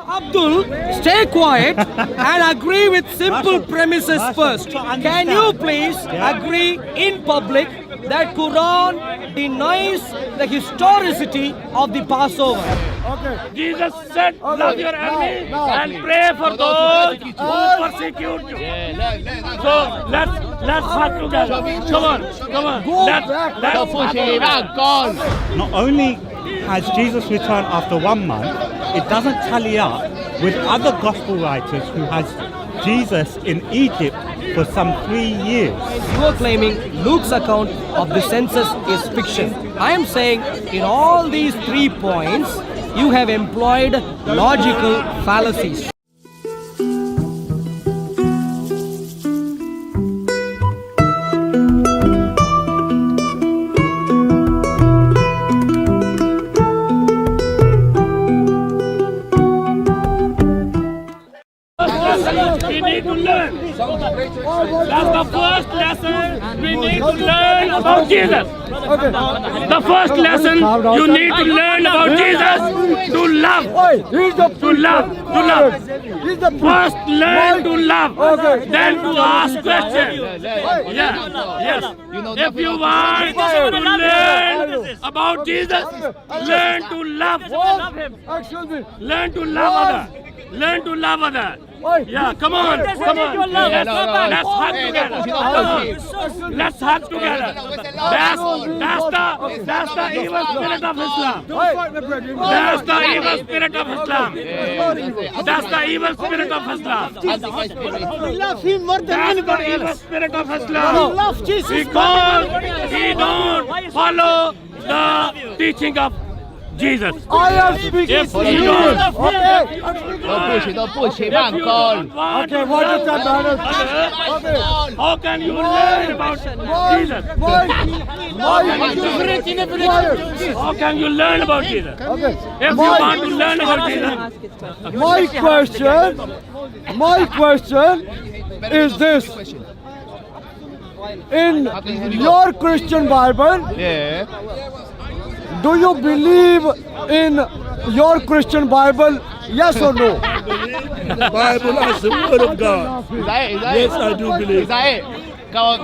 Abdul, stay quiet and agree with simple premises first. Can you please agree in public that Quran denies the historicity of the Passover? Jesus said, love your enemy and pray for those who persecute you. So let's fight together. Come on. Let's push him out. Gone. Not only has Jesus returned after 1 month, it doesn't tally up with other gospel writers who has Jesus in Egypt for some 3 years. You are claiming Luke's account of the census is fiction. I am saying in all these 3 points, you have employed logical fallacies. We need to learn. That's the first lesson we need to learn about Jesus. The first lesson you need to learn about Jesus, to love. To love. First learn to love, then to ask questions. Yes. If you want to learn about Jesus, learn to love him. Learn to love others. Learn to love others. Yeah, come on. Let's hug together. Let's hug together. That's the evil spirit of Islam. That's the evil spirit of Islam. That's the evil spirit of Islam. We love him more than That's anybody the evil else. spirit of Islam. We love Jesus. Because he don't follow the teaching of Jesus. I am speaking If to you you. don't, Okay. Don't push him, uncle. Okay, what is that, man? Okay. How can you learn about Jesus? How can you learn about Jesus? Okay. If you want to learn about Jesus, My question is this. In your Christian Bible, Yeah. do you believe in your Christian Bible? Yes or no? Bible as the word of God. Is that it? Yes, I do believe. Is that it? Come on.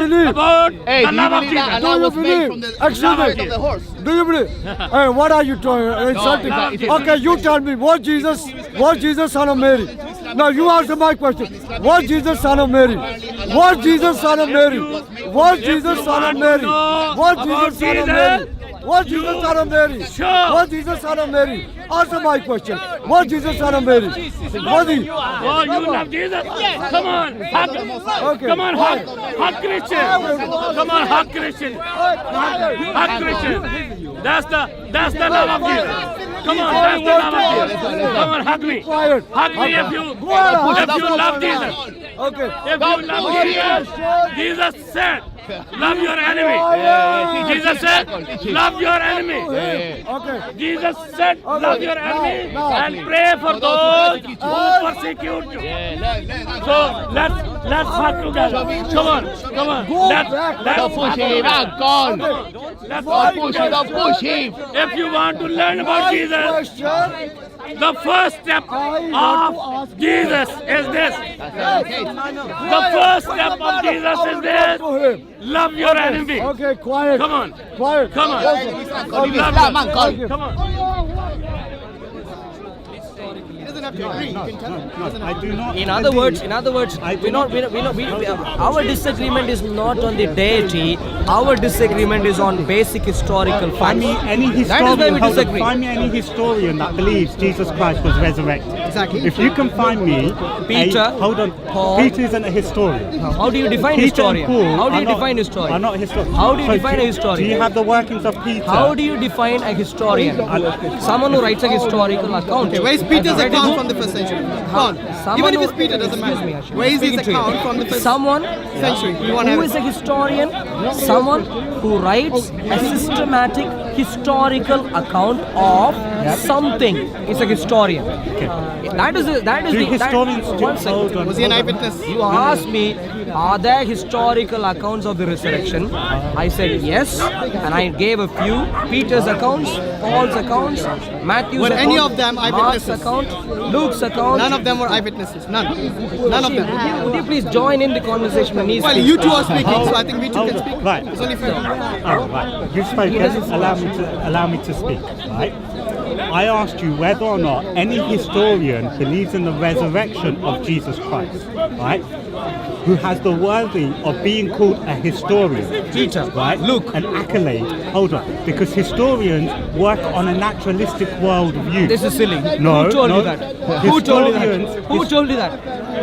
learn about Hey, the do you love of believe that Jesus. Allah Do you was made from believe? the Excuse stomach me. of the horse? Do you believe? Hey, what are you doing? Insulting? no, it is- Okay, you tell me. Was Jesus son of Mary? Now you answer my question. Was Jesus son of Mary? Was Jesus son of Mary? Was Jesus son of Mary? Was Jesus son of Mary? Was Jesus son of Mary? Was Jesus son of Mary? Answer my question. Was Jesus son of Mary? Was he? Oh, you love Jesus? Come on, hug. Okay. Come on, hug Christian. Come on, hug Christian. Hug Christian. That's the love of Jesus. Come on, that's the love of Jesus. Come on, hug me. Quiet. Hug me if you love Jesus. Okay. If you love Jesus, Jesus said, love your enemy. Jesus said, love your enemy. Okay. Jesus said, love your enemy and pray for those who persecute you. So let's fight together. Come on. Let's Don't push him, uncle. Let's Don't fight push him, together. don't push him. If you want to learn about Jesus, Question. the first step of Jesus is this. The first step of Jesus is this. Love your enemy. Okay, quiet. Come on. Quiet. Come on. Leave Islam, uncle. Come on. I do not. In other words, I do not- our disagreement is not on the deity. Our disagreement is on basic historical Find me facts. any That is why historian. we hold on, disagree. Find me any historian that believes Jesus Christ was resurrected. Exactly. If you can find me, Peter, hold on. Paul. Peter isn't a historian. How do you define Peter historian? and Paul How do are you not- define historian? Are not historians. How do you define a historian? Do you have the workings of Peter? How do you define a historian? Someone who writes a historical account. Okay, where's Peter's Ready to account go? from the first century? Come on. Someone Even if who- it's Peter, doesn't Excuse matter. me, Ashwin. Where is his Speaking to you. account from the first Someone century? You want to who have is a historian, someone who writes a systematic historical account of something is a historian. Okay. That is Do historians one hold second. on? Was he an hold on. eyewitness? You asked me, are there historical accounts of the resurrection? I said yes, and I gave a few. Peter's accounts, Paul's accounts, Matthew's Were account, any of them Mark's eyewitnesses? account, Luke's account. None of them were eyewitnesses. None. None of See, them. would you please join in the conversation when he Well, speaks? you two are speaking, so I think we two can speak. Right. It's only fair. Oh, right. You've spoken. Allow me to speak. Right. I asked you whether or not any historian believes in the resurrection of Jesus Christ. Right. Who has the worthy of being called a historian? Peter, Right. Luke. An accolade. Hold on. Because historians work on a naturalistic worldview. This is silly. No, Who told no. you that? Who told you that? Historians- Who told you that?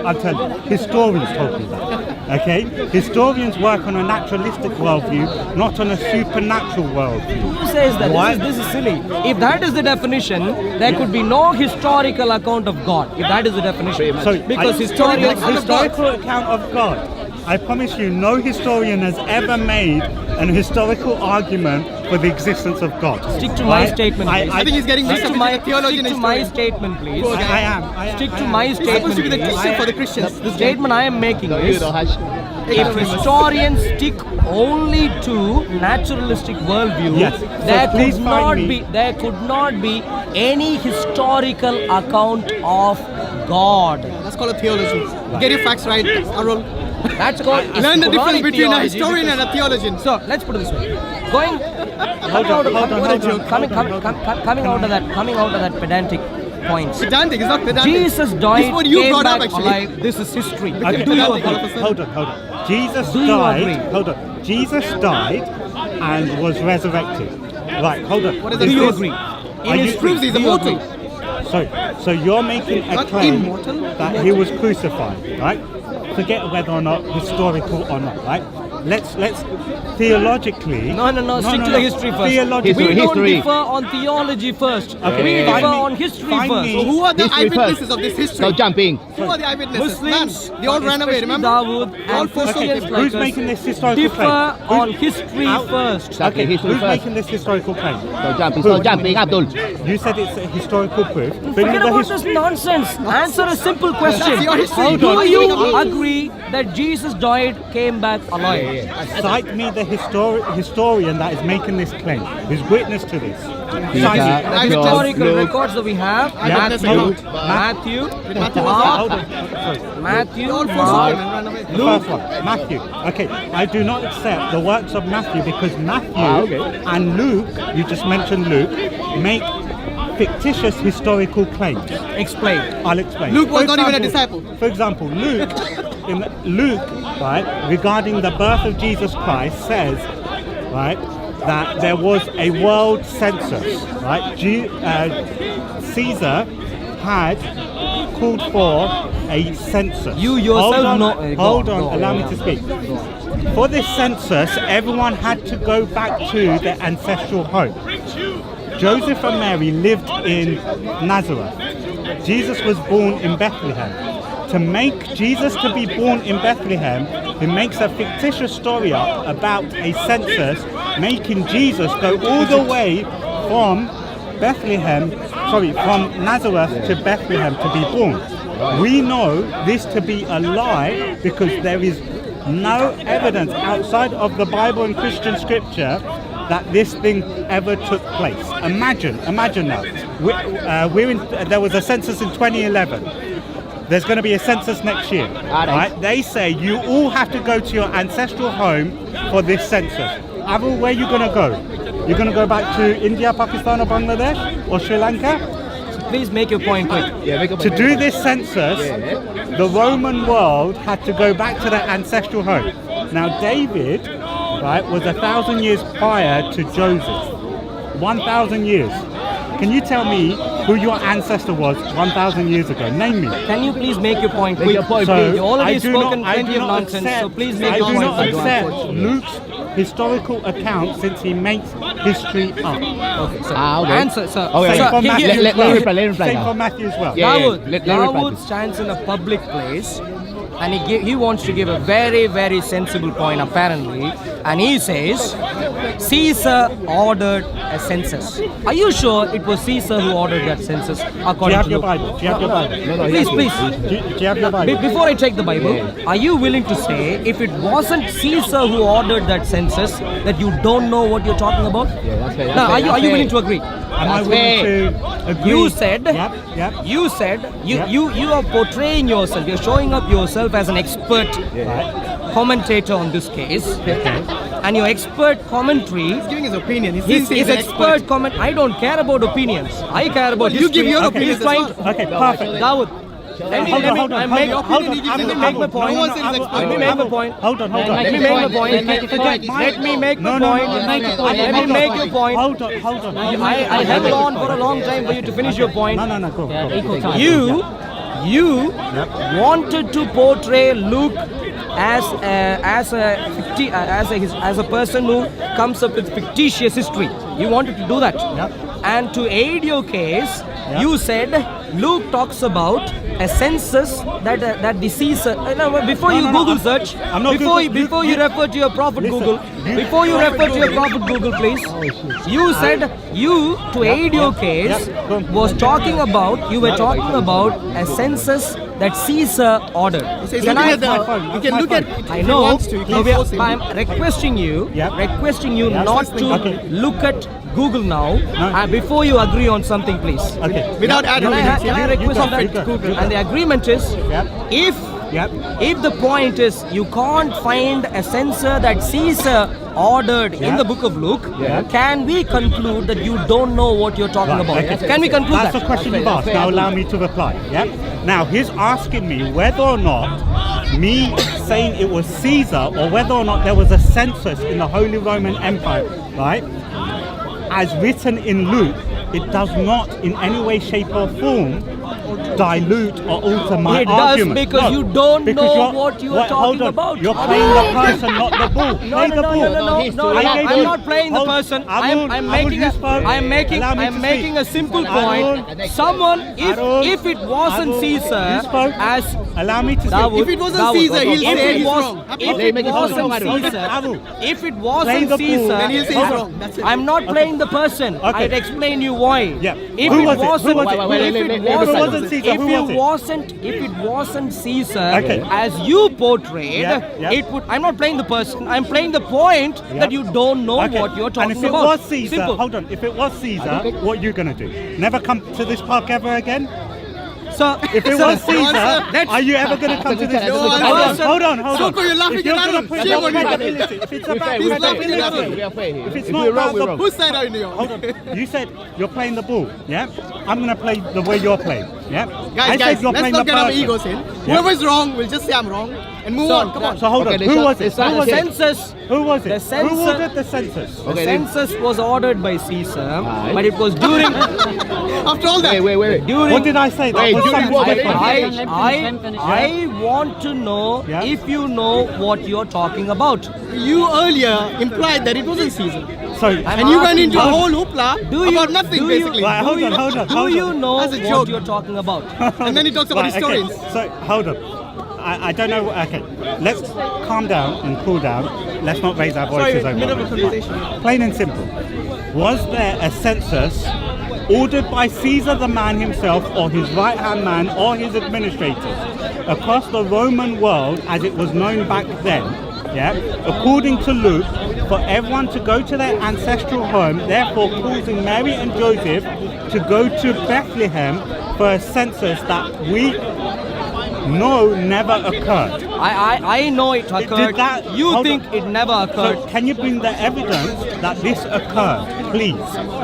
I'm telling you, historians told me that. Okay? Historians work on a naturalistic worldview, not on a supernatural worldview. Who says that? Why? This is silly. If that is the definition, there could be no historical account of God. If that is the definition. So, Because historians historical account of God. I promise you, no historian has ever made an historical argument for the existence of God. Stick to my Right? statement, please. I think he's getting mixed Stick up to with my the theologian stick to my historian. statement, please. I am. Stick to my He's statement. supposed to be the please. Christian for the Christians. The statement I am making is, if historians stick only to naturalistic worldview, Yes. So please find me- there could not be any historical account of God. That's called a theology. Get your facts right, Arul. That's called Learn the difference Quranic between a theology, historian and a theologian. So let's put it this way. Coming out of that pedantic points. Pedantic, it's not pedantic. Jesus This died, is what you came brought back up, actually. alive. This is history. Okay, Do you pedantic all of a agree? sudden. Hold on. Jesus Do you died. agree? Hold on. Jesus died and was resurrected. Right. Hold on. What is Do it? you This- agree? Are It you- proves he's Do you immortal. agree? So you're making a Not claim immortal, that he was crucified, right? Forget whether or not historical or not, right? Let's theologically. No. Stick to the history first. Theologically. We don't differ on theology first. Okay. We Find differ me- on history find first. me- So who are the History eyewitnesses first. of this history? No jumping. Who are the eyewitnesses? Muslims, None. They all ran away, especially remember? Dawood They all and forsook Christians him. like Who's us making this historical differ claim? on history first. Exactly, history Who's first. making this historical claim? No jumping. Stop jumping, Abdul. You said it's a historical proof. Bring me Forget the about this nonsense. Answer a simple question. That's your history. Do Hold you on. agree that Jesus died, came back alive? Cite me the historian that is making this claim. Who's witness to this? Peter, Cite me. The John, historical Luke. records that we have, Eyewitness Matthew, account. Matthew, Matthew was Mark, Hold on. Sorry. Matthew, They all forsook Mark, him and ran away. The first one, Matthew. Okay, I do not accept the works of Matthew because Matthew and Luke, you just mentioned Luke, make fictitious historical claims. explain. I'll explain. Luke was For not even a example- disciple. For example, Luke, right, regarding the birth of Jesus Christ says, right, that there was a world census, right? Caesar had called for a census. You yourself Hold on, know- Hold go, on, go, allow go. me to speak. For this census, everyone had to go back to their ancestral home. Joseph and Mary lived in Nazareth. Jesus was born in Bethlehem. To make Jesus to be born in Bethlehem, he makes a fictitious story up about a census, making Jesus go all the way from from Nazareth to Bethlehem to be born. We know this to be a lie because there is no evidence outside of the Bible and Christian scripture that this thing ever took place. Imagine now. There was a census in 2011. There's going to be a census next year. Right? They say you all have to go to your ancestral home for this census. Abu, where are you going to go? You're going to go back to India, Pakistan, or Bangladesh, or Sri Lanka? Please make your point quick. To do this census, the Roman world had to go back to their ancestral home. Now, David, right, was 1,000 years prior to Joseph. 1,000 years. Can you tell me who your ancestor was 1,000 years ago? Name me. Can you please make your point quick? your point, You already I do spoken not- I plenty do of not nonsense, accept- so please make I your do point not quick. accept Luke's historical account since he makes history up. Okay, sir. Okay. Answer, sir. Okay. Sir, Same for Matthew let as well. him reply, let him reply Same now. for Matthew as well. Yeah. Dawood, let him reply, Dawood please. stands in a public place and he wants to give a very, very sensible point apparently, and he says Caesar ordered a census. Are you sure it was Caesar who ordered that census? Do you According have to your Luke? Bible? Do you have your Bible? Please. Do you have your Bible? Before I take the Bible, are you willing to say if it wasn't Caesar who ordered that census, that you don't know what you're talking about? Yeah, that's fair. Now, are you willing to agree? Am I willing to agree? You said, Yep. you said, Yep. you are portraying yourself, you're showing up yourself as an expert commentator on this case. And your expert commentary, He's giving his opinion. He his thinks he's an expert comment, I don't care about opinions. I care about You give history. your He's opinions as trying well. to- Okay, perfect. Dawood, let me make my point. No one says he's expert. Let me make my point. Hold on. Let me make my point. Let me make my point. Let me make your point. Hold on. I held on for a long time for you to finish your point. No, go. You wanted to portray Luke as a person who comes up with fictitious history. You wanted to do that. Yep. And to aid your case, you said Luke talks about a census that the Caesar. Before you Google search, I'm not before Google- you refer to your prophet Listen, Google, before you refer to your prophet Google, please. You said you to aid your case was talking about. You were talking about a census that Caesar ordered. So he's Can looking I? at the, you can look at I if know. he wants to. You can force him. I'm requesting you, not to Okay. look at Google now. Before you agree on something, please. Okay. Without adding Can I request on that? You go. And the agreement is, Yep. if the point is you can't find a censor that Caesar ordered in the book of Luke, can we conclude that you don't know what you're talking Right, about? okay. Can we conclude That's that? the question you've asked. Now allow me to reply. Yeah. Now he's asking me whether or not me saying it was Caesar or whether or not there was a census in the Holy Roman Empire, right? As written in Luke, it does not in any way, shape or form dilute or alter my It does argument. because you don't because know you're- what you are wait, hold talking on. about. You're playing the person, not the bull. Play the bull. No, I gave I'm you- not playing the hold- person. Arul, I'm Arul, making you spoke. Allow me I'm to making speak. a simple Arul, point. Someone, Arul, if it wasn't Arul, Caesar, you spoke. as Allow me to speak. Dawood, If it wasn't Dawood, Caesar, he'll if say it he's was- wrong. If They it make it wasn't sound Caesar, Arul. if it Play wasn't the bull. Caesar, Then he'll say he's wrong. That's it. I'm not playing the person. Okay. I'll explain you why. Yeah. If Who it was it? Who wasn't, was it? if Wait, it wait, wasn't, Caesar, who was it? if it wasn't Caesar, Okay. as you portrayed, Yeah. it would. I'm not playing the person. I'm playing the point that you don't know Okay. what you're talking and if it about. was Caesar, Simple. hold on. If it was Caesar, what are you gonna do? Never come to this park ever again? So If it was Caesar, are you ever gonna come to this? No, Hold answer. on. Soko, you're laughing If you're at gonna Arul. put Shame your on you. credibility, if it's about He's laughing at credibility, Arul. We are fair here. if it's If not we're wrong, about we're the wrong. Whose side are you on? Hold on. You said you're playing the ball, yeah? I'm gonna play the way you're playing, yeah? I Guys, said you're let's playing not the get our person. egos in. Whoever's wrong, we'll just say I'm wrong and move on. Come on. So hold on. Okay, Who let's was not- it? let's not Who was the it? census. Who was The it? censor- Who ordered the census? The Okay, then- census was ordered by Caesar, but it was during After all that, Wait. during. What did I say? That Wait, was during something what? different. I want to know Yeah. if you know what you're talking about. you earlier implied that it wasn't Caesar. So, And you went into a asking- whole hoopla about nothing, basically. Right, hold on. Do you know That's a what joke. you're talking about? And then he talks about Right, historians. Okay. So hold on. I don't know. Okay, let's calm down and cool down. Let's not raise our voices over middle of a it. conversation. Plain and simple. Was there a census ordered by Caesar the man himself or his right-hand man or his administrators across the Roman world as it was known back then? Yeah, according to Luke, for everyone to go to their ancestral home, therefore causing Mary and Joseph to go to Bethlehem for a census that we know never occurred. I know it occurred. that- You hold think on. it never occurred? So can you bring the evidence that this occurred, please?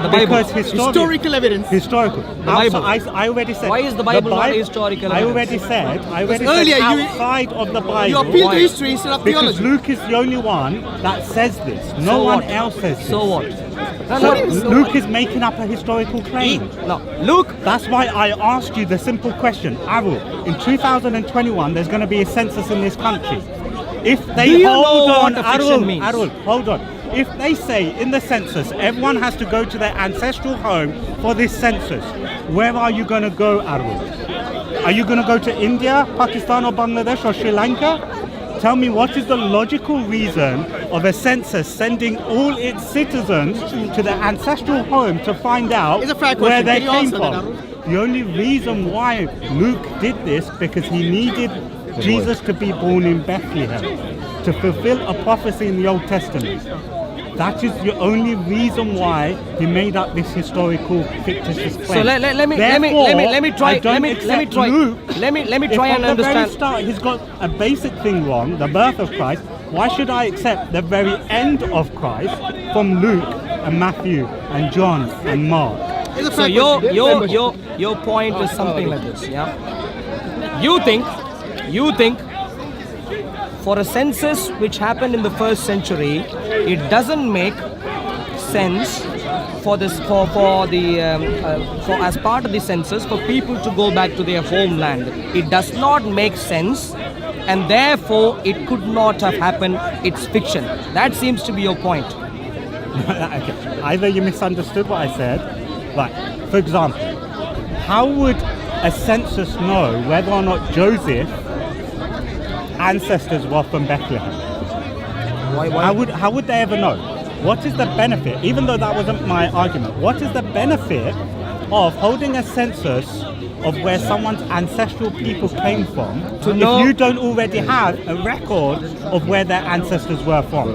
The Bible. Because Historical evidence. Historical. Bible. I already said. Why is the Bible not historical I evidence? already said. earlier you- outside of the Bible. You appeal Why? to history instead of because theology. Luke is the only one that says this. No So one what? else says this. So what? No, So no. Luke is making up a historical claim. No, Luke. That's why I asked you the simple question, Arul. In 2021, there's going to be a census in this country. If they Do you hold know on, what a fiction means? Arul, hold on. If they say in the census everyone has to go to their ancestral home for this census, where are you going to go, Arul? Are you going to go to India, Pakistan or Bangladesh or Sri Lanka? Tell me, what is the logical reason of a census sending all its citizens to their ancestral home to find out It's a fair where question. they Can you came answer that, from? The only reason why Luke did this because he needed Jesus to be born in Bethlehem to fulfill a prophecy in the Old Testament. That is the only reason why he made up this historical fictitious claim. So let me try and From the very understand. start, he's got a basic thing wrong, the birth of Christ. Why should I accept the very end of Christ from Luke and Matthew and John and Mark? It's a So fair question. your point is something like this, yeah? You think for a census which happened in the first century, it doesn't make sense for this for as part of the census for people to go back to their homeland. It does not make sense, and therefore it could not have happened. It's fiction. That seems to be your point. Okay. Either you misunderstood what I said. Right. For example, how would a census know whether or not Joseph's ancestors were from Bethlehem? How would they ever know? What is the benefit, even though that wasn't my argument, what is the benefit of holding a census of where someone's ancestral people came from know- if you don't already have a record of where their ancestors were from?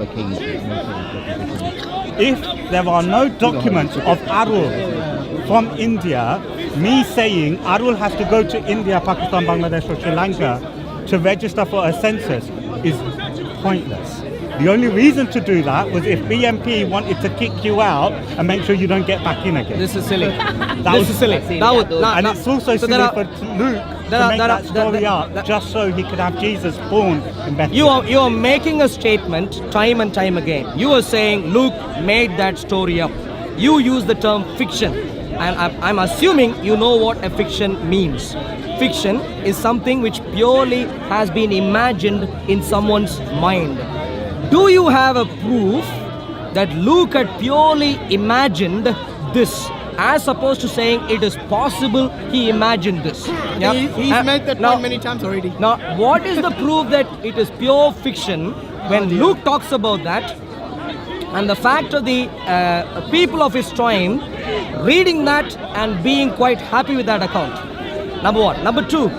If there are no documents of Arul from India, me saying Arul has to go to India, Pakistan, Bangladesh or Sri Lanka to register for a census is pointless. The only reason to do that was if BNP wanted to kick you out and make sure you don't get back in again. This is silly. That This was- is silly. And it's also so silly there are- for Luke to make that story up just so he could have Jesus born in Bethlehem. You are making a statement time and time again. You are saying Luke made that story up. You use the term fiction, and I'm assuming you know what a fiction means. Fiction is something which purely has been imagined in someone's mind. Do you have a proof that Luke had purely imagined this, as opposed to saying it is possible he imagined this? Yeah? He's made that Now- point many times already. Now, what is the proof that it is pure fiction when Luke talks about that, and the fact of the people of his time reading that and being quite happy with that account? Number one. Number two,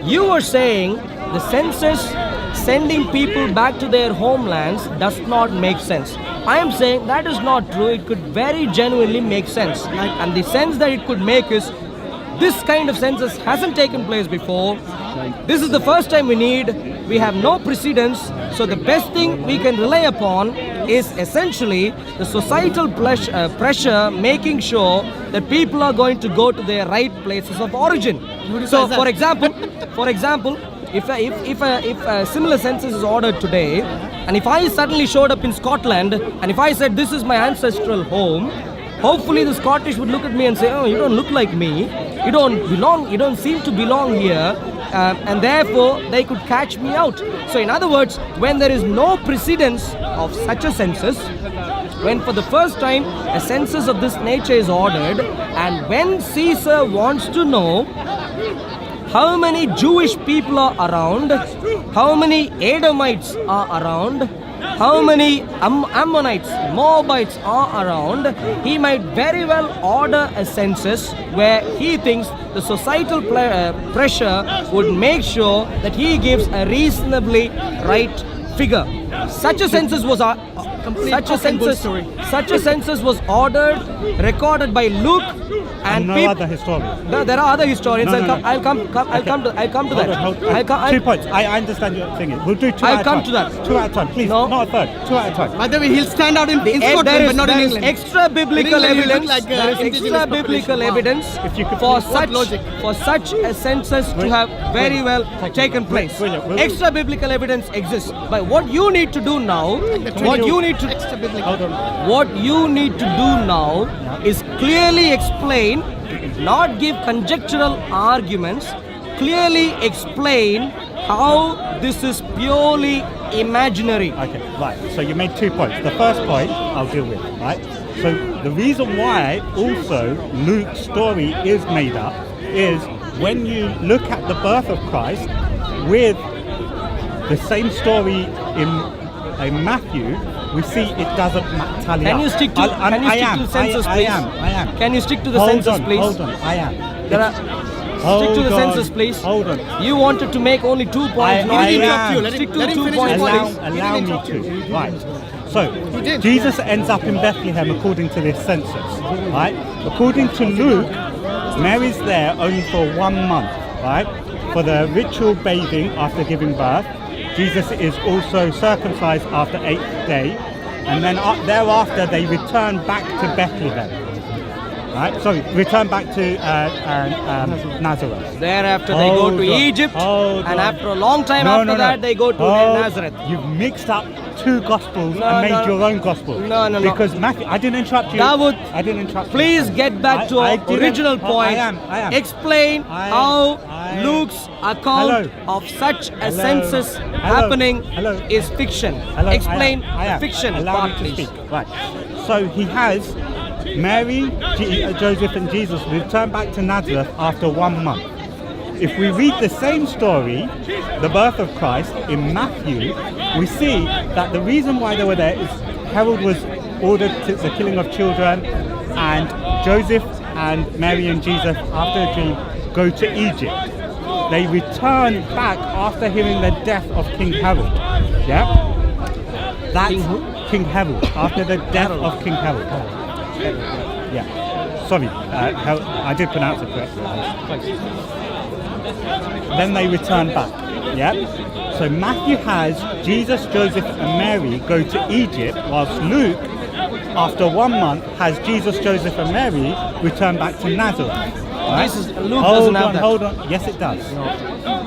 you were saying the census sending people back to their homelands does not make sense. I am saying that is not true. It could very genuinely make sense. And the sense that it could make is this kind of census hasn't taken place before. This is the first time we have no precedence. So the best thing we can rely upon is essentially the societal pressure making sure that people are going to go to their right places of origin. So for example, if a similar census is ordered today, and if I suddenly showed up in Scotland and if I said this is my ancestral home, hopefully the Scottish would look at me and say, oh, you don't look like me, you don't seem to belong here, and therefore they could catch me out. So in other words, when there is no precedence of such a census, when for the first time a census of this nature is ordered, and when Caesar wants to know how many Jewish people are around, how many Edomites are around, how many Ammonites, Moabites are around, he might very well order a census where he thinks the societal pressure would make sure that he gives a reasonably right figure. Such a census was ordered, recorded by Luke, and no other historian. There are other historians. No, no, no. I'll come to that. Hold on. 2 points. I understand your thing. We'll do two I'll at a come time. to that. 2 at a time, please. No. Not a third. 2 at a time. By the way, he'll stand out in Scotland, There but not in is England. extra biblical In England, he evidence. looked like, There is indigenous extra biblical population. Wow. evidence If you could for please- such a census to have very well taken place. Brilliant. Extra biblical evidence exists. But what you need to do now, what you need to do now is clearly explain, not give conjectural arguments, clearly explain how this is purely imaginary. Okay, right. So you made 2 points. The first point I'll deal with, right? So the reason why also Luke's story is made up is when you look at the birth of Christ with the same story in Matthew, we see it doesn't tally Can up. you stick to, can you stick to the census, please? I am. Can you stick to the Hold census, on, please? Hold on, I am. There are, stick to the census, please. Hold on. You wanted to make only 2 points. I Stick am. to Let him 2 finish points, his please. Allow me to. Right. So, Jesus ends up in Bethlehem according to this census. Right? According to Luke, Mary's there only for 1 month. Right? For the ritual bathing after giving birth. Jesus is also circumcised after 8th day. And then thereafter they return back to Bethlehem. Right? Sorry, return back to Nazareth. Thereafter, they go to Egypt, and after a long time after that, they go to Nazareth. You've mixed up 2 gospels No, and made no. your own gospel. No. Because Matthew, I didn't interrupt you. Dawood, I didn't interrupt you. Please get back to I our didn't- original I point. am. Explain how I- Luke's account Hello. of such a Hello. census Hello. happening Hello. is fiction. Hello, Explain I am. the fiction Allow part, me to please. speak. Right. So he has Mary, Joseph and Jesus return back to Nazareth after 1 month. If we read the same story, the birth of Christ, in Matthew, we see that the reason why they were there is Herod was ordered to the killing of children, and Joseph and Mary and Jesus, after a dream, go to Egypt. They return back after hearing the death of King Herod. Yeah? That's King Herod, after the death of King Herod. Yeah. Sorry, I did pronounce it correctly. Then they return back. Yeah. So Matthew has Jesus, Joseph, and Mary go to Egypt, whilst Luke, after 1 month, has Jesus, Joseph, and Mary return back to Nazareth. Right? Luke doesn't have that. Hold on. Yes, it does.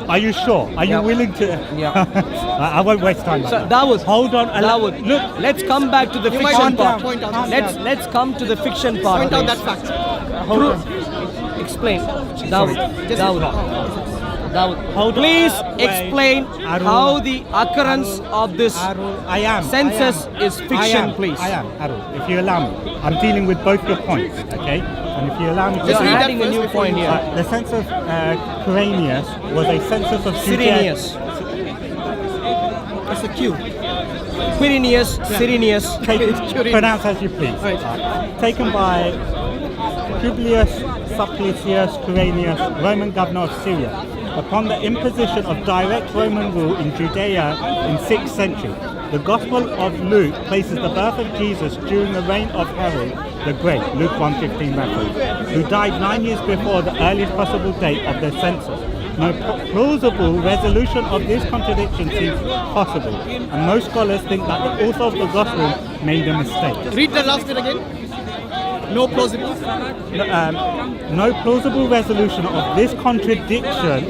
Are you sure? Are you Yeah. willing to? Yeah. I won't waste time. So now. Dawood, Hold on. Dawood, Look. let's come back to the You might fiction want to part. point out- Let's come to the fiction part. Point out please. that fact. Hold on. Explain. Dawood. Dawood. Hold on. Please Wait. explain Arul. how the occurrence of this I am. census is fiction, please. I am. Arul, if you allow me. I'm dealing with both your points, okay? And if you allow me to... You're read that adding a first new before point you- here. The census of Quirinius was a census of Judea. Cyrenius. That's a Q. Quirinius, Cyrenius. Pronounce as you please. Right. Taken by Publius Sulpicius Quirinius, Roman governor of Syria, upon the imposition of direct Roman rule in Judea in 6th century. The Gospel of Luke places the birth of Jesus during the reign of Herod the Great, Luke 1:15 reference, who died 9 years before the earliest possible date of the census. No plausible resolution of this contradiction seems possible, and most scholars think that the author of the Gospel made a mistake. Read that last bit again. No plausible. No plausible resolution of this contradiction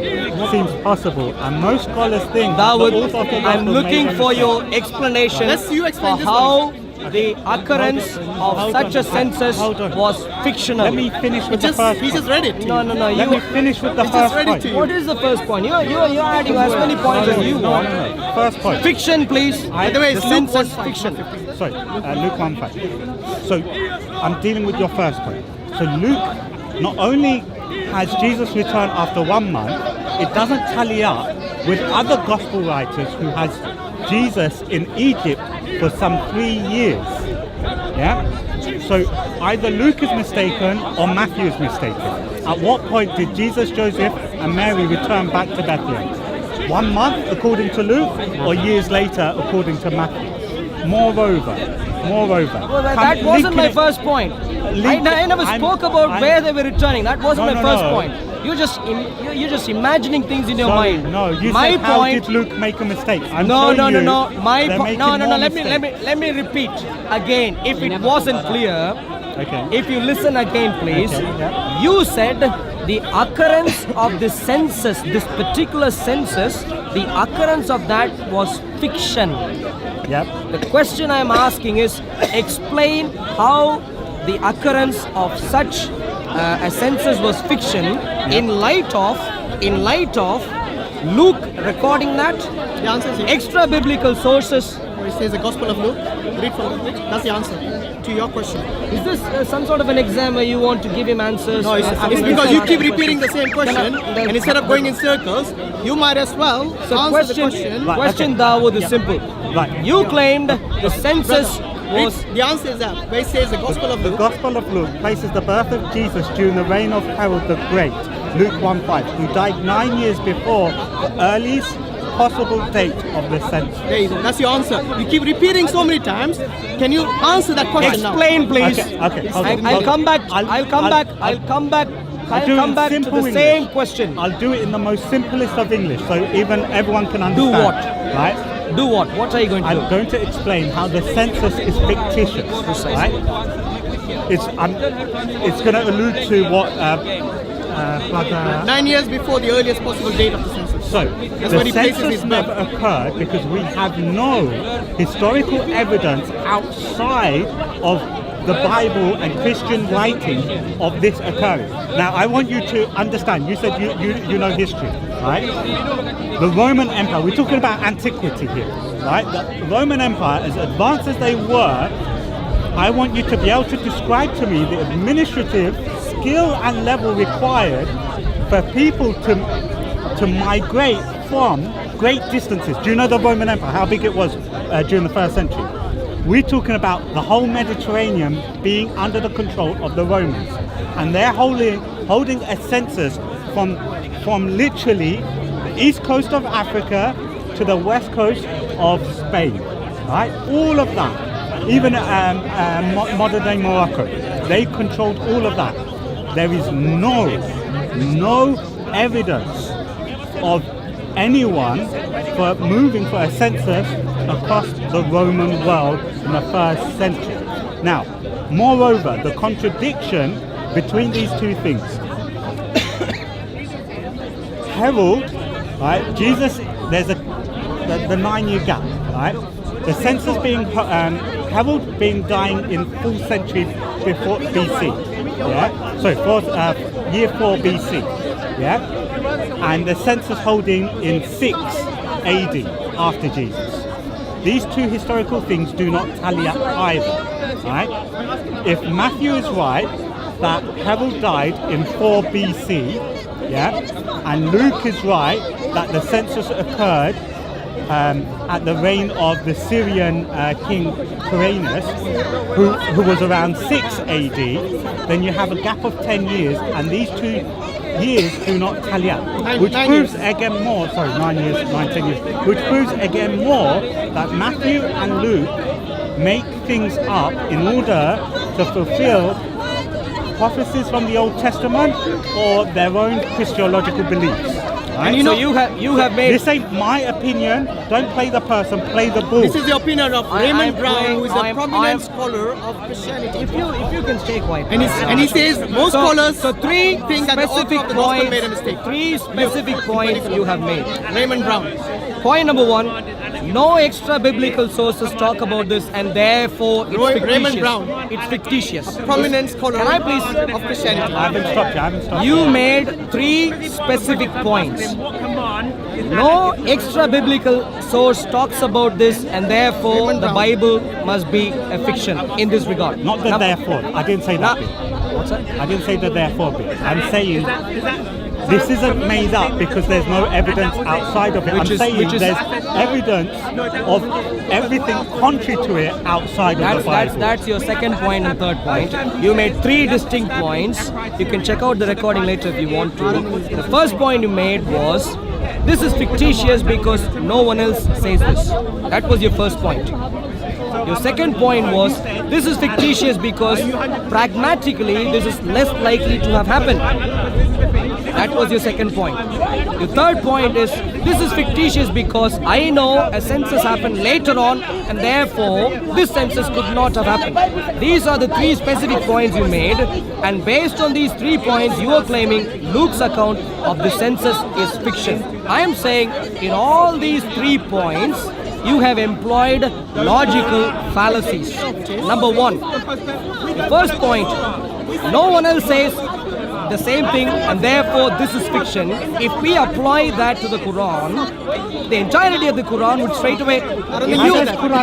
seems possible, and most scholars think that the Dawood, author of the Gospel I'm looking made a for mistake. your explanation Let's you explain for this how the occurrence of Hold such on. a census Hold on. was fictional. Let me finish with the first He just point. read it. No, Let me finish with the He just first read it point. to you. What is the first point? You're adding as many points as you want. No. First point. Fiction, please. By the way, the it's Luke census 1:5, fiction. Sorry, Luke 1:5. So I'm dealing with your first point. So Luke not only has Jesus return after 1 month, it doesn't tally up with other gospel writers who has Jesus in Egypt for some 3 years. Yeah? So either Luke is mistaken or Matthew is mistaken. At what point did Jesus, Joseph and Mary return back to Bethlehem? 1 month according to Luke, or years later according to Matthew? Moreover, Well, that wasn't my first point. I never spoke about where they were returning. That wasn't my first point. You're just imagining things in your Sorry, mind. no, you my said how point. did Luke make a mistake? I'm No. showing you My they're point. making No. more Let me repeat again. If it wasn't clear, Okay. if you listen again, please. Okay, yeah. You said the occurrence of the census, this particular census, the occurrence of that was fiction. Yep. The question I'm asking is, explain how the occurrence of such a census was fiction in light of Luke recording that? The answer is yes. Extra biblical sources. It says the Gospel of Luke. Read from the That's the answer to your question. Is this some sort of an exam where you want to give him answers? No, it's because you keep repeating the same question, and instead of going in circles, you might as well So answer the question question. Dawood is simple. Right. You claimed the census was The answer is that where it says the Gospel of The Luke. Gospel of Luke places the birth of Jesus during the reign of Herod the Great, Luke 1:5, who died 9 years before the earliest possible date of the census. There you go. That's your answer. You keep repeating so many times. Can you answer that question now? explain, please. Okay, hold on, I'll hold on. come back. I'll come back to the same question. I'll do it in the most simplest of English, so even everyone can understand. what? Right? Do what? What are you going to I'm do? going to explain how the census is fictitious. Right? It's going to allude to what Brother. 9 years before the earliest possible date of the census. So, That's the where he places census his bet. never occurred because we have no historical evidence outside of the Bible and Christian writing of this occurring. Now, I want you to understand, you said you know history, right? The Roman Empire, we're talking about antiquity here, right? The Roman Empire, as advanced as they were, I want you to be able to describe to me the administrative skill and level required for people to migrate from great distances. Do you know the Roman Empire, how big it was during the first century? We're talking about the whole Mediterranean being under the control of the Romans. And they're holding a census from literally the east coast of Africa to the west coast of Spain, right? All of that. Even modern day Morocco, they controlled all of that. There is no evidence of anyone for moving for a census across the Roman world in the first century. Now, moreover, the contradiction between these two things. Herod, right? Jesus, there's the 9-year gap, right? The census being Herod being dying in 4th century before BC, yeah. So year 4 BC, yeah. And the census holding in 6 AD after Jesus. These two historical things do not tally up either, right? If Matthew is right that Herod died in 4 BC, yeah, and Luke is right that the census occurred at the reign of the Syrian king Quirinius, who was around 6 AD, then you have a gap of 10 years, and these 2 years do not tally up, which proves again more, 10 years, which proves again more that Matthew and Luke make things up in order to fulfill prophecies from the Old Testament or their own Christological beliefs. Right? And you have made. This ain't my opinion. Don't play the person, play the bull. This is the opinion of Raymond Brown, playing- who is a I'm- prominent scholar of Christianity. If you can stay quiet. And he says most scholars So three think that the author specific of the gospel points. made a mistake. Three specific points you have made. Raymond Brown. Point number 1. No extra biblical sources talk about this, and therefore it's fictitious. Raymond Brown. It's fictitious. Prominent scholar Can I please? of Christianity. I haven't stopped you. You made 3 specific points. No extra biblical source talks about this, and therefore the Bible must be a fiction in this regard. Not the therefore. I didn't say that bit. What's that? I didn't say the therefore bit. I'm saying this isn't made up because there's no evidence outside of it. Which is- there's evidence of everything contrary to it outside of the Bible. That's your second point and third point. You made 3 distinct points. You can check out the recording later if you want to. The first point you made was, this is fictitious because no one else says this. That was your first point. Your second point was, this is fictitious because pragmatically this is less likely to have happened. That was your second point. Your third point is, this is fictitious because I know a census happened later on, and therefore this census could not have happened. These are the 3 specific points you made, and based on these 3 points you are claiming Luke's account of the census is fiction. I am saying in all these 3 points you have employed logical fallacies. Number 1, the first point, no one else says the same thing, and therefore this is fiction. If we apply that to the Quran, the entirety of the Quran would straight away.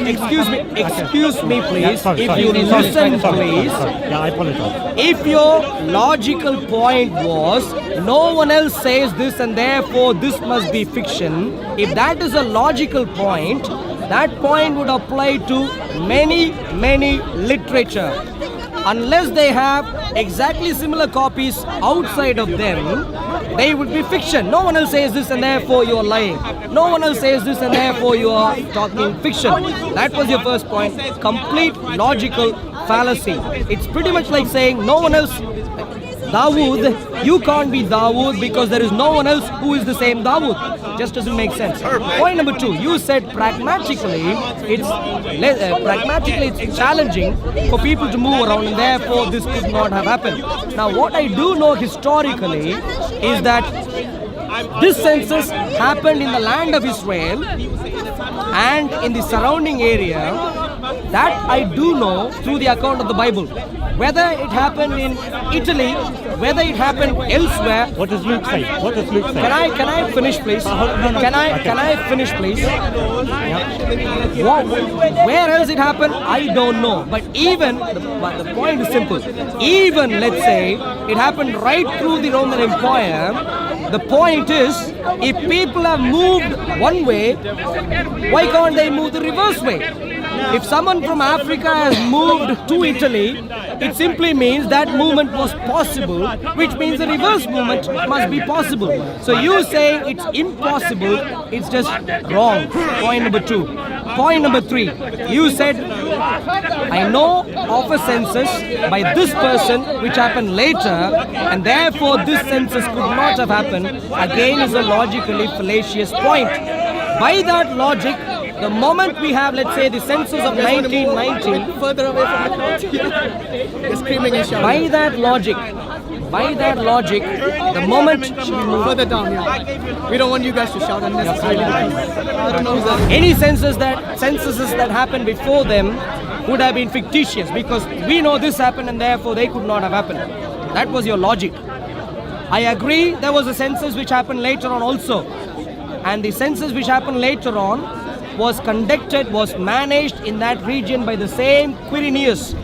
Excuse me, please. Sorry, If sorry, you sorry, listen, sorry, please. sorry. Yeah, I apologize. If your logical point was no one else says this and therefore this must be fiction, if that is a logical point, that point would apply to many literature. Unless they have exactly similar copies outside of them, they would be fiction. No one else says this and therefore you are lying. No one else says this and therefore you are talking fiction. That was your first point. Complete logical fallacy. It's pretty much like saying no one else, Dawood, you can't be Dawood because there is no one else who is the same Dawood. Just doesn't make sense. Point number 2, you said pragmatically it's challenging for people to move around and therefore this could not have happened. Now what I do know historically is that this census happened in the land of Israel and in the surrounding area. That I do know through the account of the Bible. Whether it happened in Italy, whether it happened elsewhere. What does Luke say? What does Luke say? Can I finish, please? Can I finish, please? Where else it happened? I don't know. But even the point is simple. Even let's say it happened right through the Roman Empire. The point is, if people have moved one way, why can't they move the reverse way? If someone from Africa has moved to Italy, it simply means that movement was possible, which means the reverse movement must be possible. So you saying it's impossible, it's just wrong. Point number 2. Point number 3, you said, I know of a census by this person which happened later, and therefore this census could not have happened. Again is a logically fallacious point. By that logic, the moment we have, let's say, the census of 1919, Further away from the crowd. You're screaming and shouting. by that logic, the moment Further down, yeah. We don't want you guys to shout unnecessarily. I don't know who's that. any censuses that happened before them would have been fictitious because we know this happened and therefore they could not have happened. That was your logic. I agree there was a census which happened later on also. And the census which happened later on was managed in that region by the same Quirinius.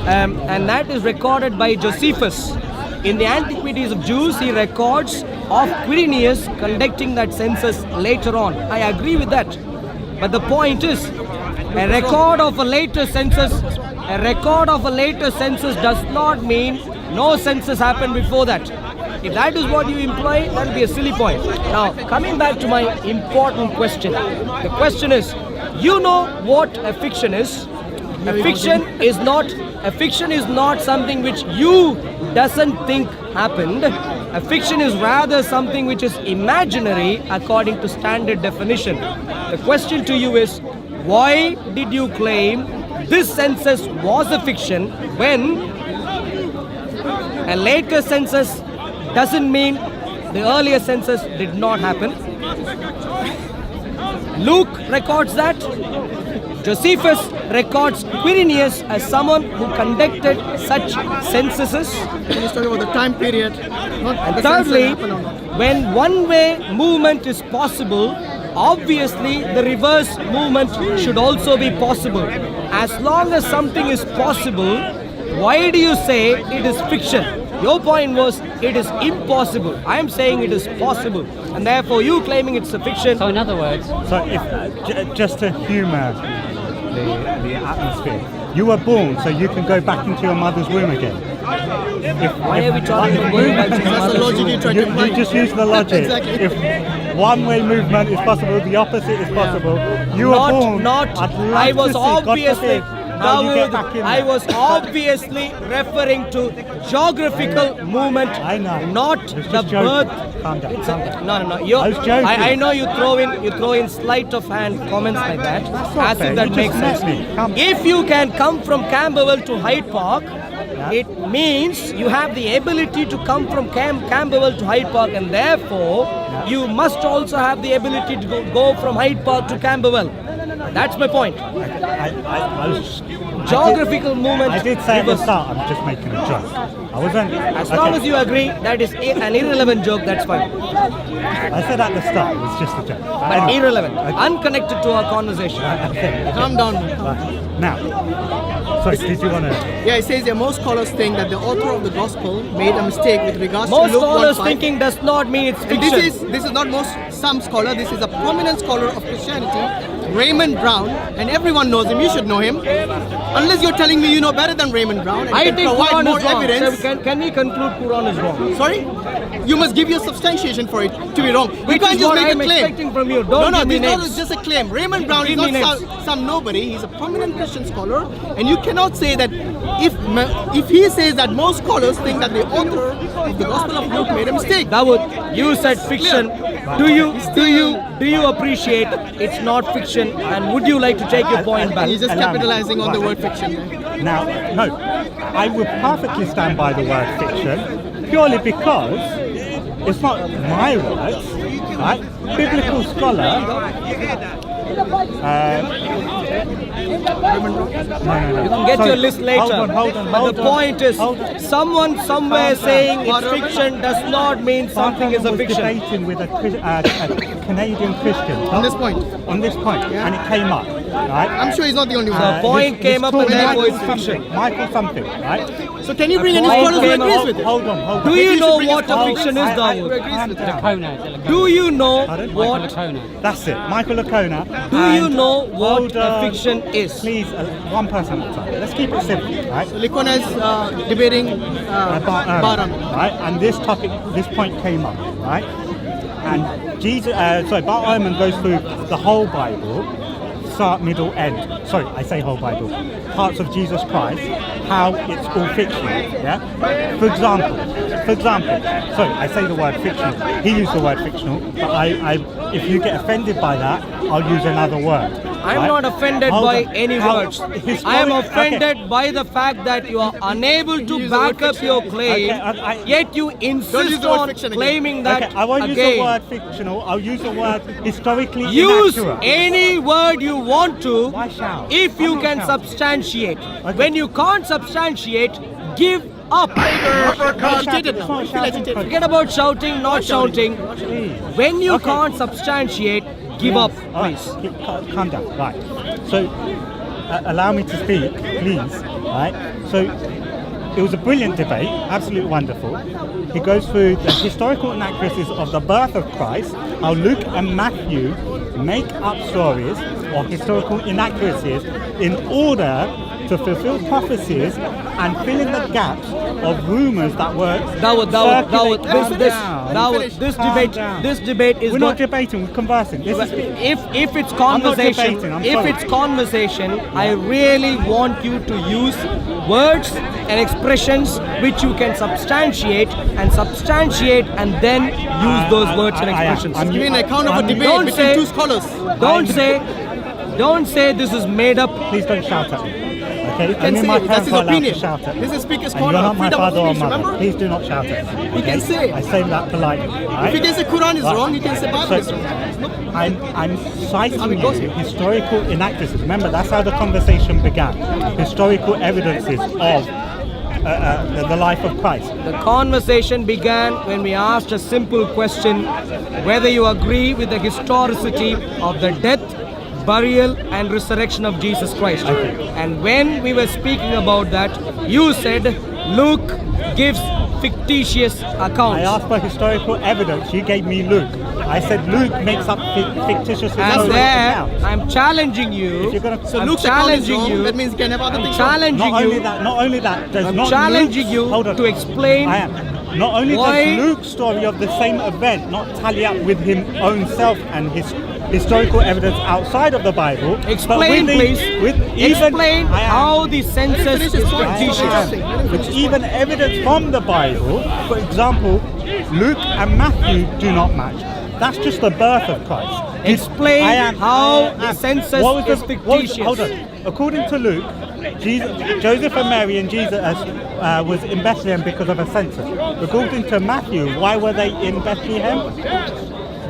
And that is recorded by Josephus. In the Antiquities of Jews, he records of Quirinius conducting that census later on. I agree with that. But the point is, a record of a later census does not mean no census happened before that. If that is what you imply, that will be a silly point. Now, coming back to my important question. The question is, you know what a fiction is. A fiction is not something which you doesn't think happened. A fiction is rather something which is imaginary according to standard definition. The question to you is, why did you claim this census was a fiction when a later census doesn't mean the earlier census did not happen? Luke records that. Josephus records Quirinius as someone who conducted such censuses. He's talking about the time period. Not And the thirdly, census that happened or not. when one-way movement is possible, obviously the reverse movement should also be possible. As long as something is possible, why do you say it is fiction? Your point was it is impossible. I am saying it is possible, and therefore you claiming it's a fiction. So in other words, So if, just to humour the atmosphere, you were born so you can go back into your mother's womb again. Why are we talking about going back to the That's the mother's logic womb? you tried to You imply. just use the logic. Exactly. If one-way movement is possible, the opposite is possible. You were born. I'd love I was to see, God obviously, forbid, how you get Dawood, back in I there. was obviously referring to geographical movement, I know. not It's the just joking. birth. Calm down, It's calm a, down. no. I was joking. I know you throw in sleight of hand comments like that, not as fair. if that You makes just sense. met me. Come. If you can come from Camberwell to Hyde Park, it means you have the ability to come from Camberwell to Hyde Park, and therefore you must also have the ability to go from Hyde Park to Camberwell. That's my point. I was geographical movement. I did say at the reversed. start, I'm just making a joke. I wasn't. As long as you agree that is an irrelevant joke, that's fine. I said at the start, it was just a joke. But irrelevant, unconnected to our conversation. Calm down. Now, sorry, did you want to? Yeah, it says here most scholars think that the author of the gospel made a mistake with regards Most to Luke scholars 1:5. thinking does not mean it's And fiction. this is not some scholar. This is a prominent scholar of Christianity, Raymond Brown, and everyone knows him. You should know him, unless you're telling me you know better than Raymond Brown and I can think provide Quran more is wrong. evidence. So can we conclude Quran is wrong? Sorry, you must give your substantiation for it to be wrong. You Which can't is just what make I'm a claim. expecting from you. Don't No, give me this is names. not just a claim. Raymond Brown is Give me not names. some nobody. He's a prominent Christian scholar, and you cannot say that if he says that most scholars think that the author of the Gospel of Luke made a mistake. Dawood, you said fiction. Do you appreciate it's not fiction? And would you like to take your point back? He's just Allow me. capitalizing on the Right. word fiction. Now, no, I would perfectly stand by the word fiction purely because it's not my words, right? Biblical scholar. No. You can get Sorry, your list later. Hold on. But the point is, someone somewhere saying it's fiction does not mean something is a was fiction. debating with a Canadian Christian On this point. On this point, and it came up, right? I'm sure he's not the only one. The point came up and therefore it's Michael fiction. something, Michael something, right? So can you bring any point scholars who came agrees up- with it? Hold on. Do you should know bring what his a scholars fiction is, who Dawood? agrees with it. Do you know Pardon? what? That's it, Michael Lacona. Do you And know what hold a on. fiction is? Please, one person at a time. Let's keep it simple, right? Likona is debating Baram. Right, and this point came up, right? And Bart Ehrman goes through the whole Bible, start, middle, end. Sorry, I say whole Bible. Parts of Jesus Christ, how it's all fictional, yeah? For example, sorry, I say the word fictional. He used the word fictional, but if you get offended by that, I'll use another word. I'm right? not offended Hold by on. any How- words. historic- I am okay. offended by the fact that you are unable to Use the word back up fiction. your claim, Okay, yet you use insist the word on fiction again. claiming that Okay, I won't use again. the word fictional, I'll use the word historically Use inaccurate. any word you want to Why shout? if you I'm not can shouting. substantiate. Okay. When you can't substantiate, give up. Agitated now. It's Feel not agitated. shouting. Forget about shouting, not shouting. Please. When you Okay. can't substantiate, give up, All right, please. calm down. Right. So, allow me to speak, please. Right. So, it was a brilliant debate, absolutely wonderful. He goes through the historical inaccuracies of the birth of Christ, how Luke and Matthew make up stories or historical inaccuracies in order to fulfill prophecies and fill in the gaps of rumors that were Dawood, circulating. Calm this down. debate is We're not not debating, we're conversing. This is if it's not conversation, debating, I'm if sorry. it's conversation, I really want you to use words and expressions which you can substantiate and then use those words and I am. expressions. Give me an account of a debate Don't between say- two scholars. Don't say this is made up. Please don't shout at me. Okay? can Only say my it. That's parents his are allowed opinion. to shout at me. This is Speaker's And Corner. you're not my Freedom of father or speech, mother. remember? Please do not shout at me. You can say. I say that politely. Right? If you can say Quran is Right. wrong, you can say Bible is So, wrong. I'm citing how it goes. you historical inaccuracies. Remember, that's how the conversation began. Historical evidences of the life of Christ. The conversation began when we asked a simple question whether you agree with the historicity of the death, burial and resurrection of Jesus Christ. And when we were speaking about that, you said Luke gives fictitious accounts. I asked for historical evidence. You gave me Luke. I said Luke makes up fictitious And historical there, accounts. I'm challenging If you. you're gonna- So I'm Luke's account is challenging wrong. you. That means you can have other I'm things wrong. challenging Not you. only that, does I'm not challenging Luke's- you hold on. to explain I am. Not only why- does Luke's story of the same event not tally up with his own self and his historical evidence outside of the Bible, but Explain, with please. Explain I am. how the census finish is his point. fictitious. Which even evidence from the Bible, for example, Luke and Matthew do not match. That's just the birth of Christ. Explain how the census What was is fictitious. Hold on. According to Luke, Joseph and Mary and Jesus was in Bethlehem because of a census. According to Matthew, why were they in Bethlehem?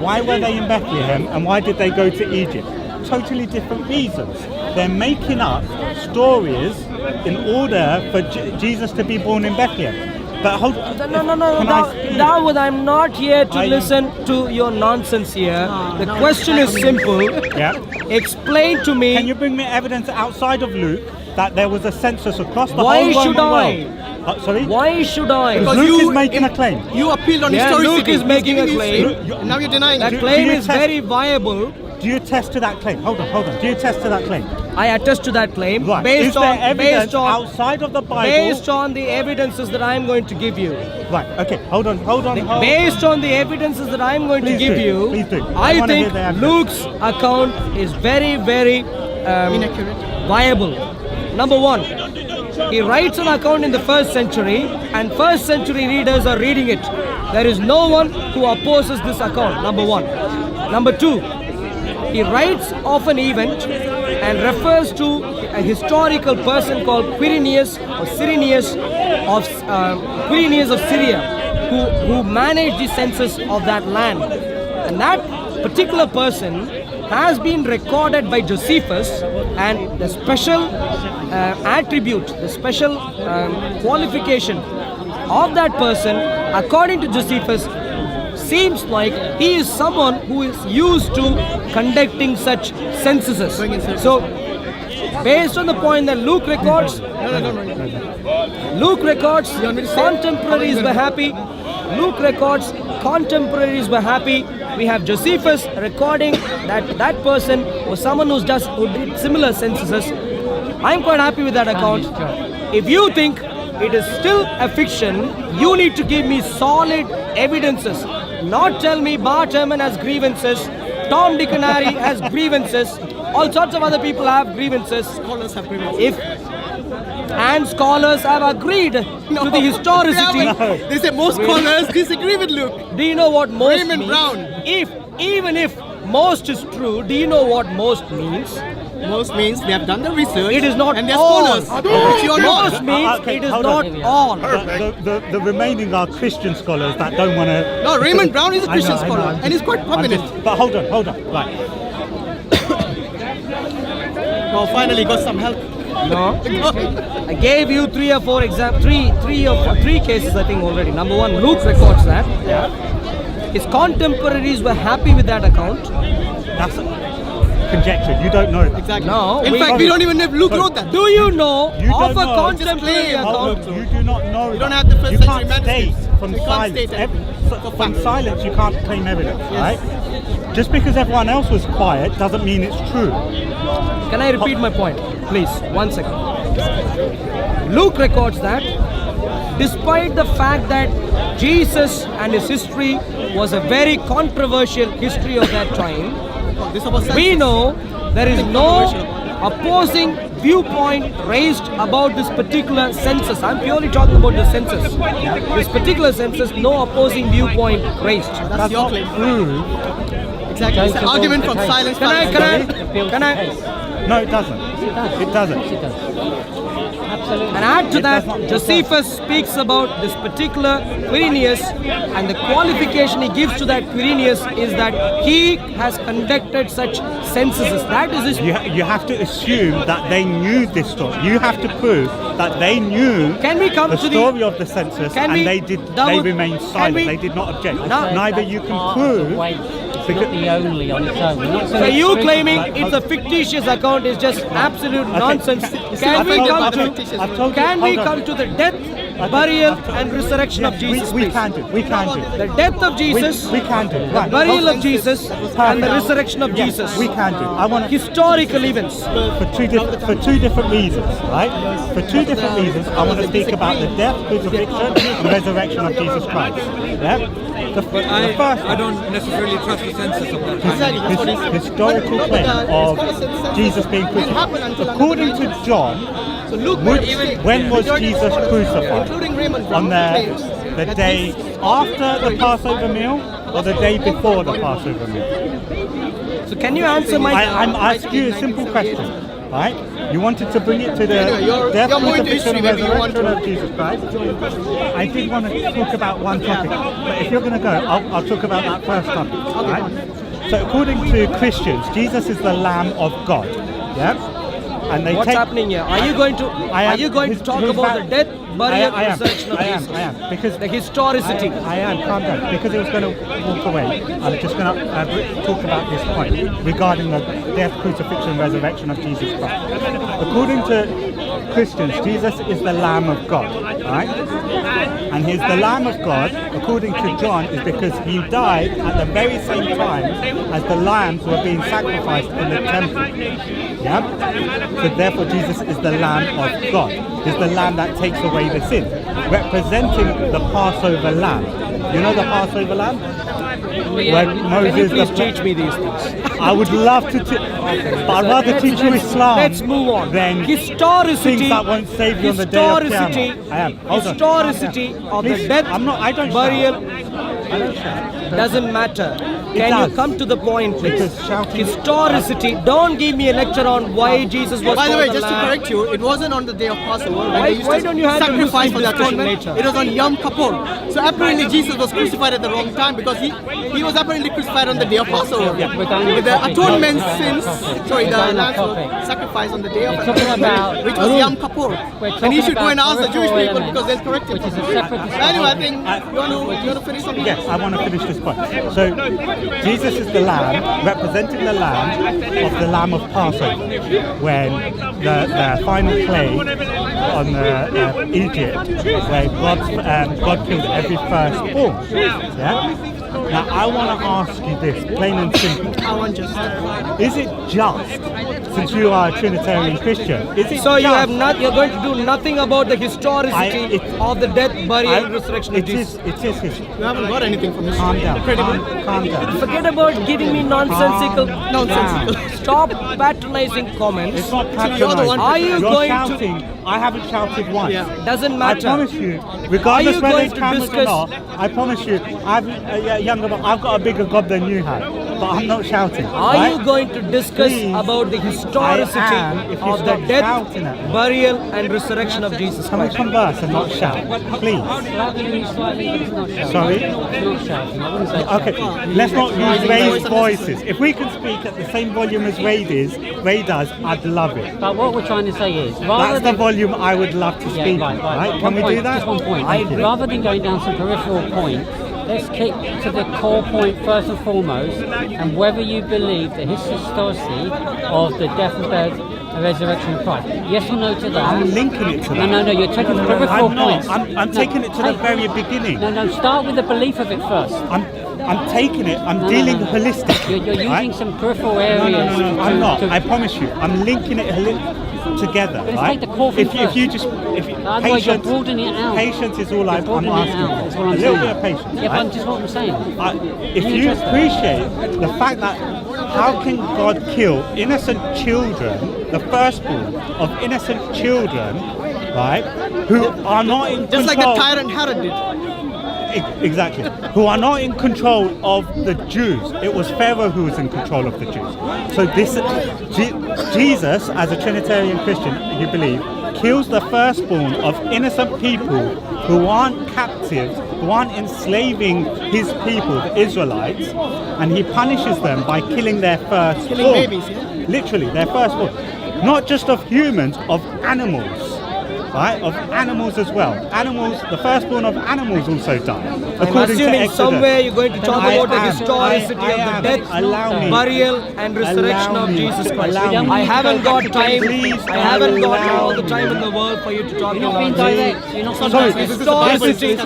Why were they in Bethlehem and why did they go to Egypt? Totally different reasons. They're making up stories in order for Jesus to be born in Bethlehem. But hold No, can I speak? Dawood, I'm not here to I- listen to your nonsense here. The question is simple. Yeah. Explain to me. Can you bring me evidence outside of Luke that there was a census across the Why whole should Roman I? world? Sorry? Why should I? Because Luke you is making a claim. You appealed on Yeah, historicity. Luke is He's making giving a you claim. history, and now you're denying That it. claim you is test- very viable. Do you attest to that claim? Hold on. Do you attest to that claim? I attest to that claim Right. based Is there on evidence outside of the Bible? based on the evidences that I am going to give you. Right. Okay. Hold on. Based on the evidences that I am going Please to give do. you, Please do. I I wanna hear think the evidence. Luke's account is very, very Inaccurate. viable. Number one, he writes an account in the first century, and first century readers are reading it. There is no one who opposes this account. Number one. Number two, he writes of an event and refers to a historical person called Quirinius or Cyrenius of Quirinius of Syria, who managed the census of that land, and that particular person has been recorded by Josephus, and the special attribute, the special qualification of that person, according to Josephus, seems like he is someone who is used to conducting such censuses. So, based on the point that Luke records, contemporaries were happy. Luke records contemporaries were happy. We have Josephus recording that that person was someone who did similar censuses. I'm quite happy with that account. If you think it is still a fiction, you need to give me solid evidences. Not tell me Bart Ehrman has grievances, Tom Dick and Harry has grievances, all sorts of other people have grievances. Scholars have grievances. And scholars have agreed to the historicity. They say most scholars disagree with Luke. Do you know what most Raymond means? Brown. Even if most is true, do you know what most means? Most means they have done the research. It is not and they're all. scholars. Which you are Most not. means Okay, it is hold not on. all. The remaining are Christian scholars that don't want to. No, Raymond Brown is a Christian I know, scholar, and he's quite I'm prominent. but hold on. Right. Oh, finally got some help. No. I gave you three cases I think already. Number one, Luke records that. His contemporaries were happy with that account. That's conjecture. You don't know that. Exactly. No, In we- fact, we don't even know if Luke wrote that. Do you know You of don't a know. contemporary Just claim. account? You do not know. You don't that. have the first You century can't state manuscripts. from You can't silence. state it. From silence, you can't claim evidence, right? Just because everyone else was quiet doesn't mean it's true. Can I repeat my point? Please, 1 second. Luke records that despite the fact that Jesus and his history was a very controversial history of that time, This was we know there is no opposing viewpoint raised about this particular census. I'm purely talking about the census. This particular census, no opposing viewpoint raised. That's your claim. Exactly. It's an argument from silence. Can I? No, it doesn't. It doesn't. And add to that, Josephus speaks about this particular Quirinius, and the qualification he gives to that Quirinius is that he has conducted such censuses. That is his. You have to assume that they knew this story. You have to prove that they knew Can we come the to the- story of the census, Can and we- they Dawood, remained can silent. we- They did not object. No. Neither you can prove. It's not the only on its own. We're not So saying you it's claiming it's a fictitious account is just absolute nonsense. Can we come to the death, burial, and resurrection of Jesus? We please? can do. We can do. The death of Jesus, We can do. the burial of Jesus, and the resurrection of Yes, Jesus. we can do. I want to. Historical events. For two different reasons, right? For two different reasons, I want to speak about the death, crucifixion, and resurrection of Jesus Christ. Yeah. The first I don't necessarily trust the census of that time. Exactly. That's what he said. historical claim of Jesus being crucified. According to John, So Luke when was Jesus crucified? Including Raymond On Brown, claims the that day this- after the Passover meal or the day before the Passover meal? So can you answer my? I'm asking you a simple question, right? You wanted to bring it to the Anyway, you're death, more into crucifixion, and history, maybe you want resurrection to. of Jesus Christ. I did want to talk about one topic, but if you're going to go, I'll talk about that first topic, right? So according to Christians, Jesus is the Lamb of God, yeah? and they What's take. happening here? Are you going to talk his about the death, burial, I am, resurrection of Jesus? I am, because the historicity. I am, calm down. Because he was going to walk away, I'm just going to talk about this point regarding the death, crucifixion, and resurrection of Jesus Christ. According to Christians, Jesus is the Lamb of God, right? And he's the Lamb of God, according to John, is because he died at the very same time as the lambs were being sacrificed in the temple. Yeah? So therefore Jesus is the Lamb of God. He's the Lamb that takes away the sin, representing the Passover Lamb. You know the Passover Lamb? When Can you Moses, please teach me these things? I would love to, but I'd rather teach you Islam. Let's move on. Than Historicity. things that won't save you on the day of Qiyamah. I am. Hold on. Historicity of Please, the death, I don't burial, shout. I don't shout. doesn't matter. It Can does. you come to the point, please? Because shouting- Historicity. Don't give me a lecture on why Jesus was By the way, called just to Lamb. correct you, it wasn't on the day of Passover when Why- they used why to don't you have the sacrifice Muslim for the discussion atonement. later? It was on Yom Kippur. So apparently Jesus was crucified at the wrong time because he was apparently crucified on the day of Passover. we're going With the off topic. atonement We're sins, going sorry, the off topic. lambs were sacrificed on the day of We're talking atonement, about- which was Yom Kippur. We're And he talking should go and about ask the Jewish peripheral people elements, because they'll correct him. which is a separate discussion. Anyway, I think you want to finish something? Yes, I want to finish this point. So, Jesus is the Lamb, representing the Lamb of the Lamb of Passover, when the final plague on Egypt, where God killed every firstborn. Yeah. Now, I want to ask you this, plain and simple: I want just. is it just, since you are a Trinitarian Christian, is it So you just- have not. You're going to do nothing about the historicity of the death, burial, and resurrection of It Jesus. is history. You haven't got anything from Calm history. down. Incredible. Calm down. Forget about giving me nonsensical. Nonsensical. Stop patronizing comments. It's not Actually, you're the one- Are you You're going shouting. to? I haven't shouted once. Yeah. Doesn't I matter. promise you, regardless Are you whether going it's to cameras or discuss- not, I promise you, I've got a bigger gob than you have, but I'm not shouting. Are right? you going to discuss Please. about the I am, historicity if you of the stop death, shouting at me. burial, and resurrection of Jesus Can we Christ? converse and not shout, please? Slightly, it's not shouting. Sorry? It's not shouting. I wouldn't say Okay, shouting. let's not use raised voices. If we can speak at the same volume as Ray does, I'd love it. But what we're trying to say is, rather That's the than volume I would love to speak. Right? Can One we point, do that? Just one point. Thank you. Rather than going down some peripheral point, let's keep to the core point first and foremost, and whether you believe the historicity of the death and burial and resurrection of Christ. Yes or no to that? I'm linking it to that. No, you're taking the peripheral I'm not. points. I'm taking it to the very beginning. No, start with the belief of it first. I'm taking it. I'm dealing holistically. You're using right? some peripheral No, areas. I'm not. to- I promise you. I'm linking it together. Let's right? take the core thing if first. you Otherwise you're patience, broadening it out. patience is all You're I'm broadening it asking out, for. that's what A I'm little saying. bit of patience. Yeah, right? but just what I'm saying. If Can you you address that? appreciate the fact that how can God kill innocent children, the firstborn of innocent children, right, who are not in Just like control, the tyrant Herod did. exactly, who are not in control of the Jews. It was Pharaoh who was in control of the Jews. So this Jesus, as a Trinitarian Christian, you believe, kills the firstborn of innocent people who aren't captives, who aren't enslaving his people, the Israelites, and he punishes them by killing their firstborn. Killing babies, yeah? Literally, their firstborn. Not just of humans, of animals. Right? Of animals as well. Animals, the firstborn of animals also die. I'm According to assuming Exodus. somewhere you're going to talk I about the am. historicity I of am. the death, Allow me. burial, and resurrection Allow of me. Jesus Christ. Allow me. I haven't got time. Please I haven't got allow all the me. time in the world for you to talk You're not being about direct. You're not Sorry, being this is historicity.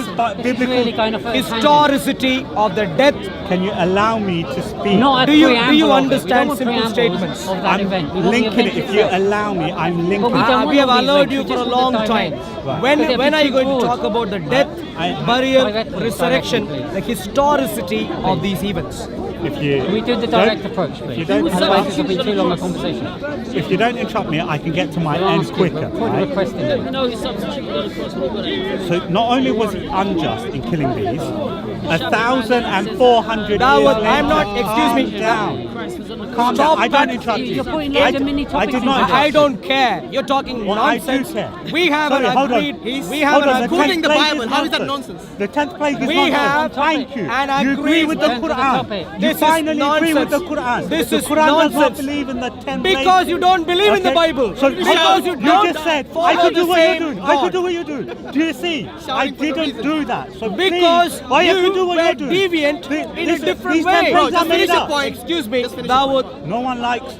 biblical. really going off at a tangent. historicity of the death. Can you allow me to speak? Not a Do you preamble of it. understand We don't want simple preambles statements? of that I'm event. We want the linking event it. If you itself. allow me, I'm linking But we it. don't We have want all these allowed links, you we for a just long want the time. direct. Right. When But they're are you too going to broad. talk about the death, I- burial, Directly, resurrection, directly, the historicity of these events? If you Can we do the don't- direct approach, If you please? don't Otherwise, interrupt, it'll be too long a conversation. if you don't interrupt me, I can get to my We'll end ask you, quicker. but put a right? request in there. No, you substitute. So not only was he unjust in killing these, 1,400 Dawood, years later. I'm not- excuse me. Calm down. Calm Stop down. I don't that. interrupt you. You're putting loads of mini I topics did in not. there. I don't care. You're talking Well, I do nonsense. care. We have Sorry, an hold on. agreed. We have Hold an on, the agreed. Quoting the 10th plague Bible, is how is that nonsense? The 10th plague is We nonsense. have Thank you. an You agree agreed- with the Turn to the Quran. topic. You This is finally agree with the nonsense. Quran. This the is Quran does not nonsense. believe in the 10 Because you don't believe in the Okay. Bible. So Because you you don't just said follow I could the do what you're same doing. I God. could do what you're doing. Do you see? I Shouting for no didn't reason. do that. So Because please, why you you could do what were you're doing? deviant in a different these way. 10 Bro, plagues just are made finish your up. point. Excuse me, Just finish your Dawood. No one likes.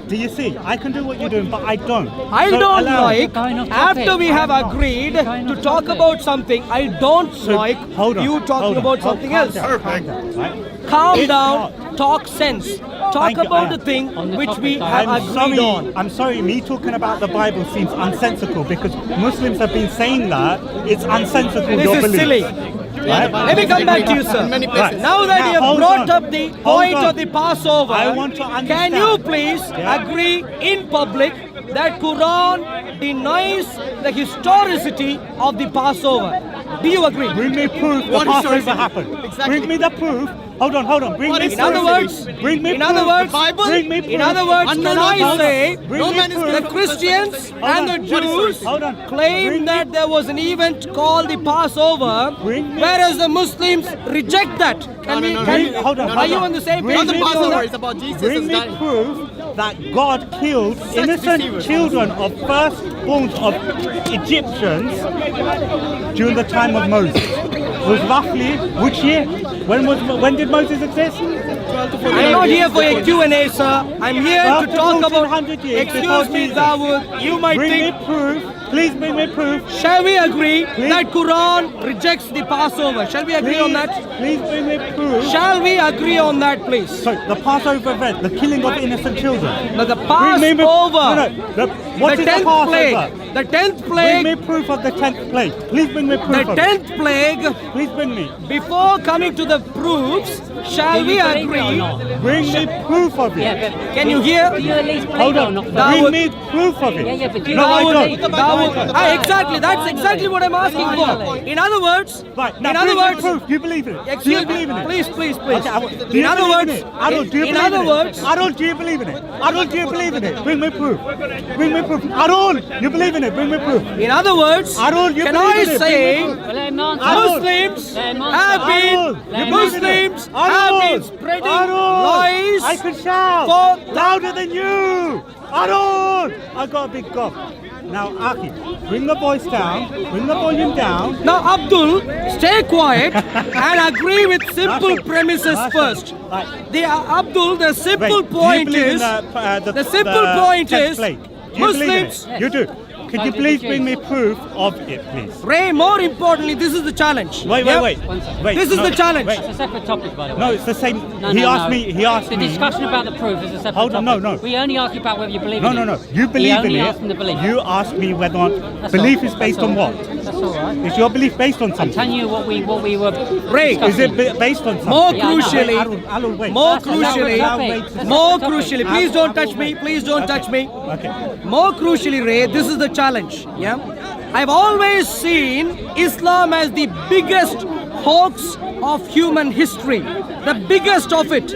Do you see? I can do what you're doing, but I don't. I So don't allow- like, going off topic. after we have I'm not. agreed You're going to off talk topic. about something, I don't So, like hold on, you hold talking on, about hold- something calm else. down, calm down, right? Calm It's down, not. talk sense. Talk Thank you, about I the am. thing On the which topic, we I have am. agreed on. I'm sorry, me talking about the Bible seems unsensical because Muslims have been saying that it's unsensical. This your is belief. silly. Right? Let me come back to you, sir. In many Right. places. Now that you have hold brought on. up the Hold point on. of the Passover, I want to can understand. you please Yeah. agree in public that Quran denies the historicity of the Passover? Do you agree? Bring me proof the What Passover historicity? happened. Exactly. Bring me the proof. Hold on. Bring What me is In other words, Bring me in proof. other words, Bible? Bring me proof. in other words, Unknown can I authors. say Bring No me man is proof. the Christians Hold and on. the Jews Hold on. claim Bring that me- there was an event called the Passover, Bring me- whereas the Muslims reject that. Can we? no, Can Bring- hold on, Are hold you on. on the same Bring page? Not the me with me on Passover, that? it's about Jesus Bring as me dying. proof that God killed innocent deceivers. children of firstborns of Egyptians during the time of Moses. Was roughly which year? When did Moses exist? I'm not here for a Q&A, sir. I'm here to After talk about. 1400 years before Excuse me, Jesus. Dawood. You might Bring me think. proof. Please bring me proof. Shall we agree that Quran rejects the Passover? Shall we agree on that? Please bring me proof. Shall we agree on that, please? So the Passover event, the killing of innocent children. Now the Bring me- Passover, what the is the 10th Passover? plague, the 10th Bring me plague, proof of the 10th plague. Please bring me proof the of it. 10th plague. Please bring me. Before coming to the proofs, shall Do we you believe it or agree? not? Bring me proof of it. Yeah, but Can you hear? do you at least believe Hold it or on. not? Dawood. Bring me proof of it. Yeah, but do you no, I believe don't. it? Exactly. That's exactly what I'm asking for. Finally. In other words, Right, now in other bring me words, proof. Do you believe in it? Do excuse you me, believe in it? please. Okay, do In you other believe words, in it? Adol, do you in believe other in words, it? Adol, do you believe in it? Adol, do you believe in it? Bring me proof. Bring me proof. Adol, you believe in it? Bring me proof. in other words, Adol, you can believe I in it? say Bring me Well, let him answer. Muslims Let him answer. have Adol, been you believe in it? Muslims have been spreading lies I can shout for louder than you. Adol, I got a big cough. Now, Aki, bring the voice down. Bring the volume down. Now, Abdul, stay quiet and agree with simple premises first. Right. Abdul, the simple Wait, do you point believe in is, the the simple point 10th is, plague? Do you believe in Muslims. it? You do. Could you So do please the bring me Jews. proof of it, please? Ray, more importantly, this is the challenge. Wait, Yeah? wait. One second. Wait, This is no, the challenge. Wait. It's a separate topic, by the way. No, it's the same. No, he no, asked no. me. He asked the me. discussion about the proof is a separate Hold on, topic. no. We only ask you about whether you believe No, in no, it. no. You believe in only it. ask them to believe. You asked me whether or not That's belief all. is based That's on all. what? That's all right. Is your belief based on I'm something? telling you what we were Ray, Is it discussing. based on something? More Yeah, I know. crucially, Alul, wait. more That's a separate crucially, topic. That's a more separate topic. crucially, please don't touch me, please don't touch me. Okay. More crucially, Ray, this is the challenge. Yeah, I've always seen Islam as the biggest hoax of human history, the biggest of it.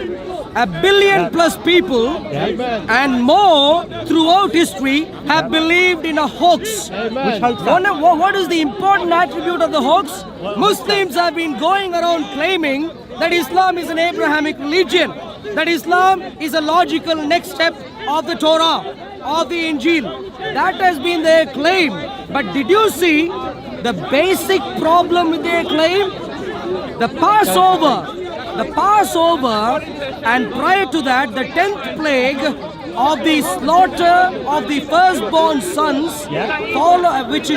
1 billion plus people and more throughout history have believed in a hoax. Which hoax that? What is the important attribute of the hoax? Muslims have been going around claiming that Islam is an Abrahamic religion, that Islam is a logical next step of the Torah, of the Injil. That has been their claim. But did you see the basic problem with their claim? The Passover, and prior to that, the 10th plague of the slaughter of the firstborn sons, which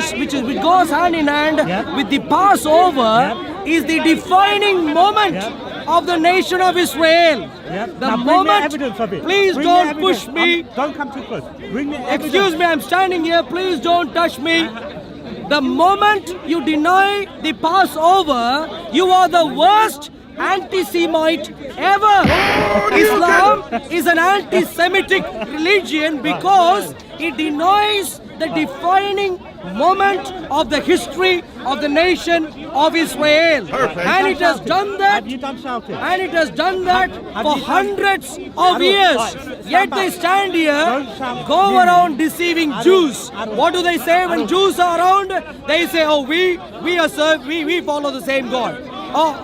goes hand in hand with the Passover, is the defining moment of the nation of Israel. The Now bring me moment, evidence of it. please Bring me don't evidence. push me. Don't come too close. Bring me evidence. Excuse me, I'm standing here. Please don't touch me. The moment you deny the Passover, you are the worst anti-Semite ever. Islam is an anti-Semitic religion because it denies the defining moment of the history of the nation of Israel. And it has done that. Have you done shouting? And it has done that Have for you done- hundreds of years. Right, Yet they stand here, Don't shout. go around deceiving Jews. I don't- What do they say when Jews are around? They say, "Oh, we follow the same God." Oh,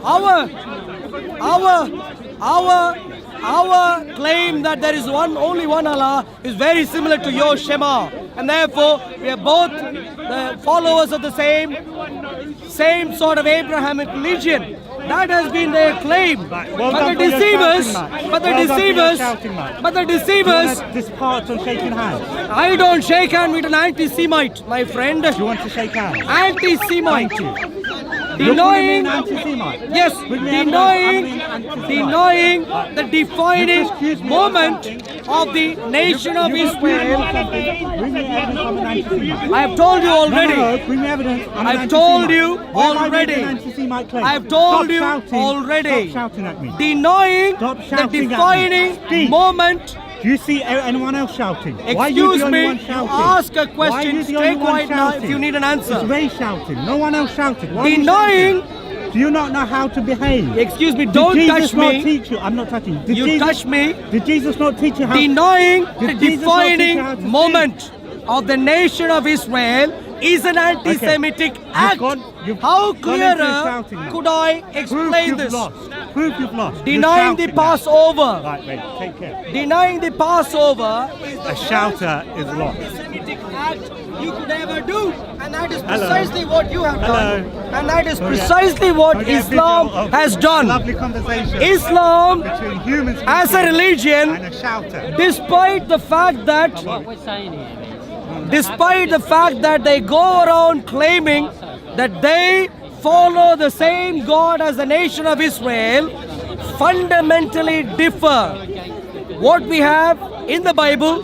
our claim that there is only one Allah is very similar to your Shema, and therefore we are both the followers of the same sort of Abrahamic religion. That has been their claim. Well But done the for your deceivers, shouting match. but the Well done for your deceivers, shouting match. but the You deceivers. want this part on shaking hands? I don't shake hand with an anti-Semite, my friend. You want to shake hands? Anti-Semite. Thank you. You're calling me Denying, an anti-Semite? yes, Bring me evidence denying the defining You accuse me of moment something. of the nation of You Israel. Bring me evidence I'm an anti-Semite. I have told you already. No, bring me evidence. I'm an I've told anti-Semite. you Where have I made already. an anti-Semite claim? I've told Stop you shouting. already. Stop shouting at me. Denying Stop the shouting at me. defining Speak. moment. Do you see anyone else shouting? Why are you Excuse the only me, one you shouting? ask a Why are question, you the stay only one quiet now if shouting? you need an answer. It's Ray shouting. No one else shouted. Why are you Denying, shouting? Do you not know how to behave? excuse me, Did don't Jesus touch not me. teach you? I'm not touching. Did You Jesus, touch me. Did Jesus not teach you how? Denying the Did Jesus not teach defining you how to moment of the nation of Israel is an anti-Semitic act. you've How gone into clearer shouting now. could I Prove explain you've this? lost. Prove you've lost. You're Denying the shouting now. Passover. Right, wait, take care. Denying the Passover is A shouter is lost. anti-Semitic act you could ever do, and that is Hello. precisely what you have Hello. done, and that is Oh, yeah. precisely what Oh, yeah, Islam video of has done. Lovely conversation Islam, between humans as a religion, and a shouter. despite the fact that What we're saying here is, despite the fact that they go around claiming that they follow the same God as the nation of Israel, fundamentally differ. What we have in the Bible,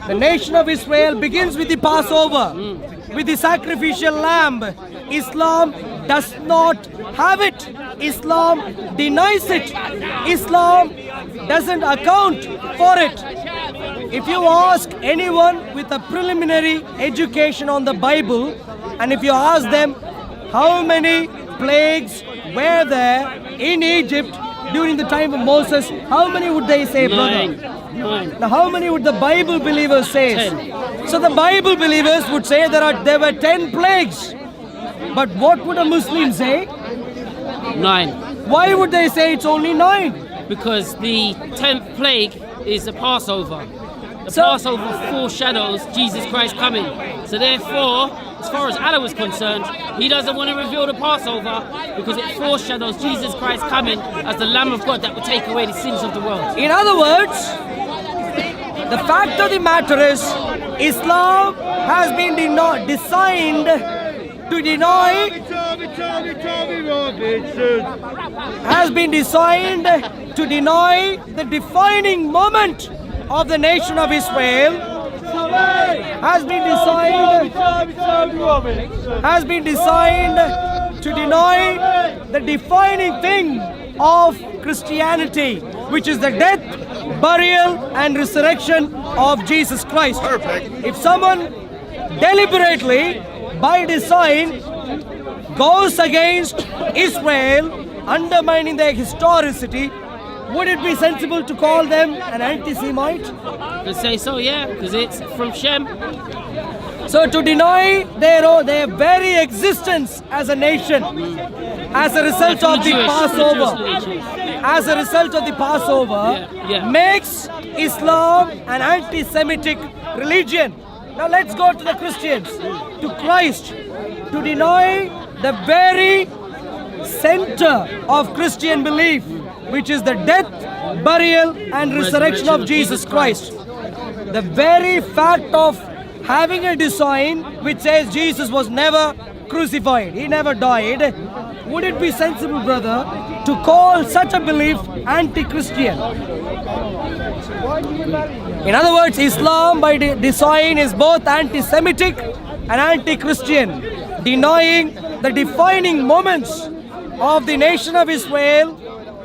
the nation of Israel begins with the Passover, with the sacrificial lamb. Islam does not have it. Islam denies it. Islam doesn't account for it. If you ask anyone with a preliminary education on the Bible, and if you ask them how many plagues were there in Egypt during the time of Moses, how many would they say, brother? Nine. Now, how many would the Bible believers say? 10. So the Bible believers would say there were 10 plagues. But what would a Muslim say? 9. Why would they say it's only 9? Because the 10th plague is the Passover. The So- Passover foreshadows Jesus Christ coming. So therefore, as far as Allah was concerned, he doesn't want to reveal the Passover because it foreshadows Jesus Christ coming as the Lamb of God that will take away the sins of the world. In other words, the fact of the matter is, Islam has been designed to deny, has been designed to deny the defining moment of the nation of Israel, has been designed to deny the defining thing of Christianity, which is the death, burial, and resurrection of Jesus Christ. If someone deliberately, by design, goes against Israel, undermining their historicity, would it be sensible to call them an anti-Semite? You can say so, yeah, because it's from Shem. So to deny their very existence as a nation, as a result of the Jewish, Passover, Jewish. as a result of the Passover, Yeah. makes Islam an anti-Semitic religion. Now let's go to the Christians, to Christ, to deny the very center of Christian belief, which is the death, burial, and resurrection of Jesus Christ. The very fact of having a design which says Jesus was never crucified, he never died, would it be sensible, brother, to call such a belief anti-Christian? In other words, Islam by design is both anti-Semitic and anti-Christian, denying the defining moments of the nation of Israel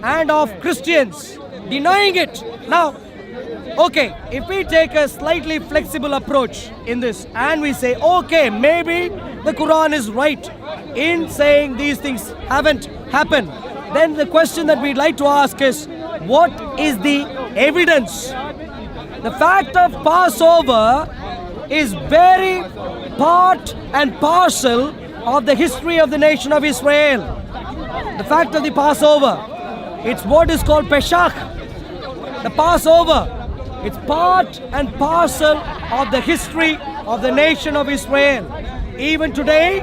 and of Christians, denying it. Now, Okay, if we take a slightly flexible approach in this and we say, okay, maybe the Quran is right in saying these things haven't happened, then the question that we'd like to ask is, what is the evidence? The fact of Passover is very part and parcel of the history of the nation of Israel. The fact of the Passover, it's what is called Pesach. The Passover, it's part and parcel of the history of the nation of Israel. Even today,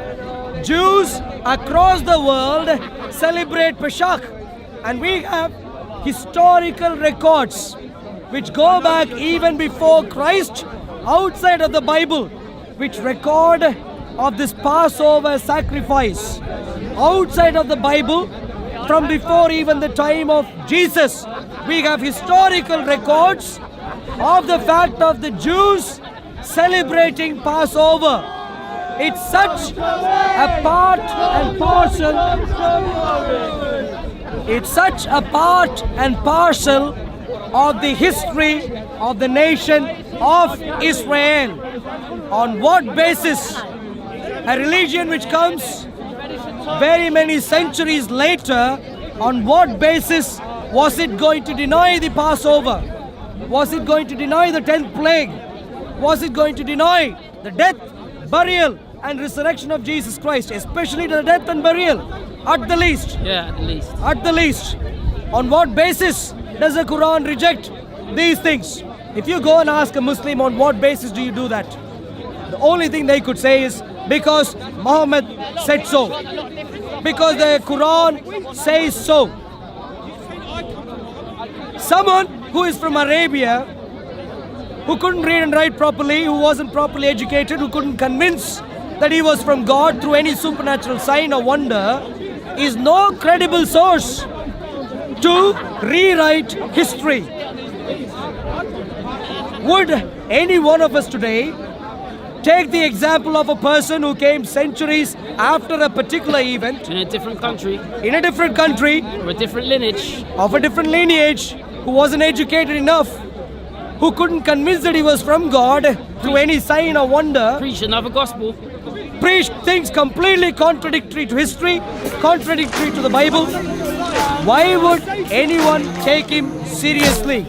Jews across the world celebrate Pesach, and we have historical records which go back even before Christ outside of the Bible, which record of this Passover sacrifice outside of the Bible. From before even the time of Jesus, we have historical records of the fact of the Jews celebrating Passover. It's such a part and parcel. It's such a part and parcel of the history of the nation of Israel. On what basis a religion which comes very many centuries later, on what basis was it going to deny the Passover? Was it going to deny the 10th plague? Was it going to deny the death, burial and resurrection of Jesus Christ, especially the death and burial, at the least? Yeah, at least. At the least. On what basis does the Quran reject these things? If you go and ask a Muslim on what basis do you do that, the only thing they could say is because Muhammad said so, because the Quran says so. Someone who is from Arabia, who couldn't read and write properly, who wasn't properly educated, who couldn't convince that he was from God through any supernatural sign or wonder, is no credible source to rewrite history. Would any one of us today take the example of a person who came centuries after a particular event, In a different country, in a different country, or a different lineage, of a different lineage, who wasn't educated enough, who couldn't convince that he was from God through any sign or wonder, preach another gospel? preached things completely contradictory to history, contradictory to the Bible? Why would anyone take him seriously?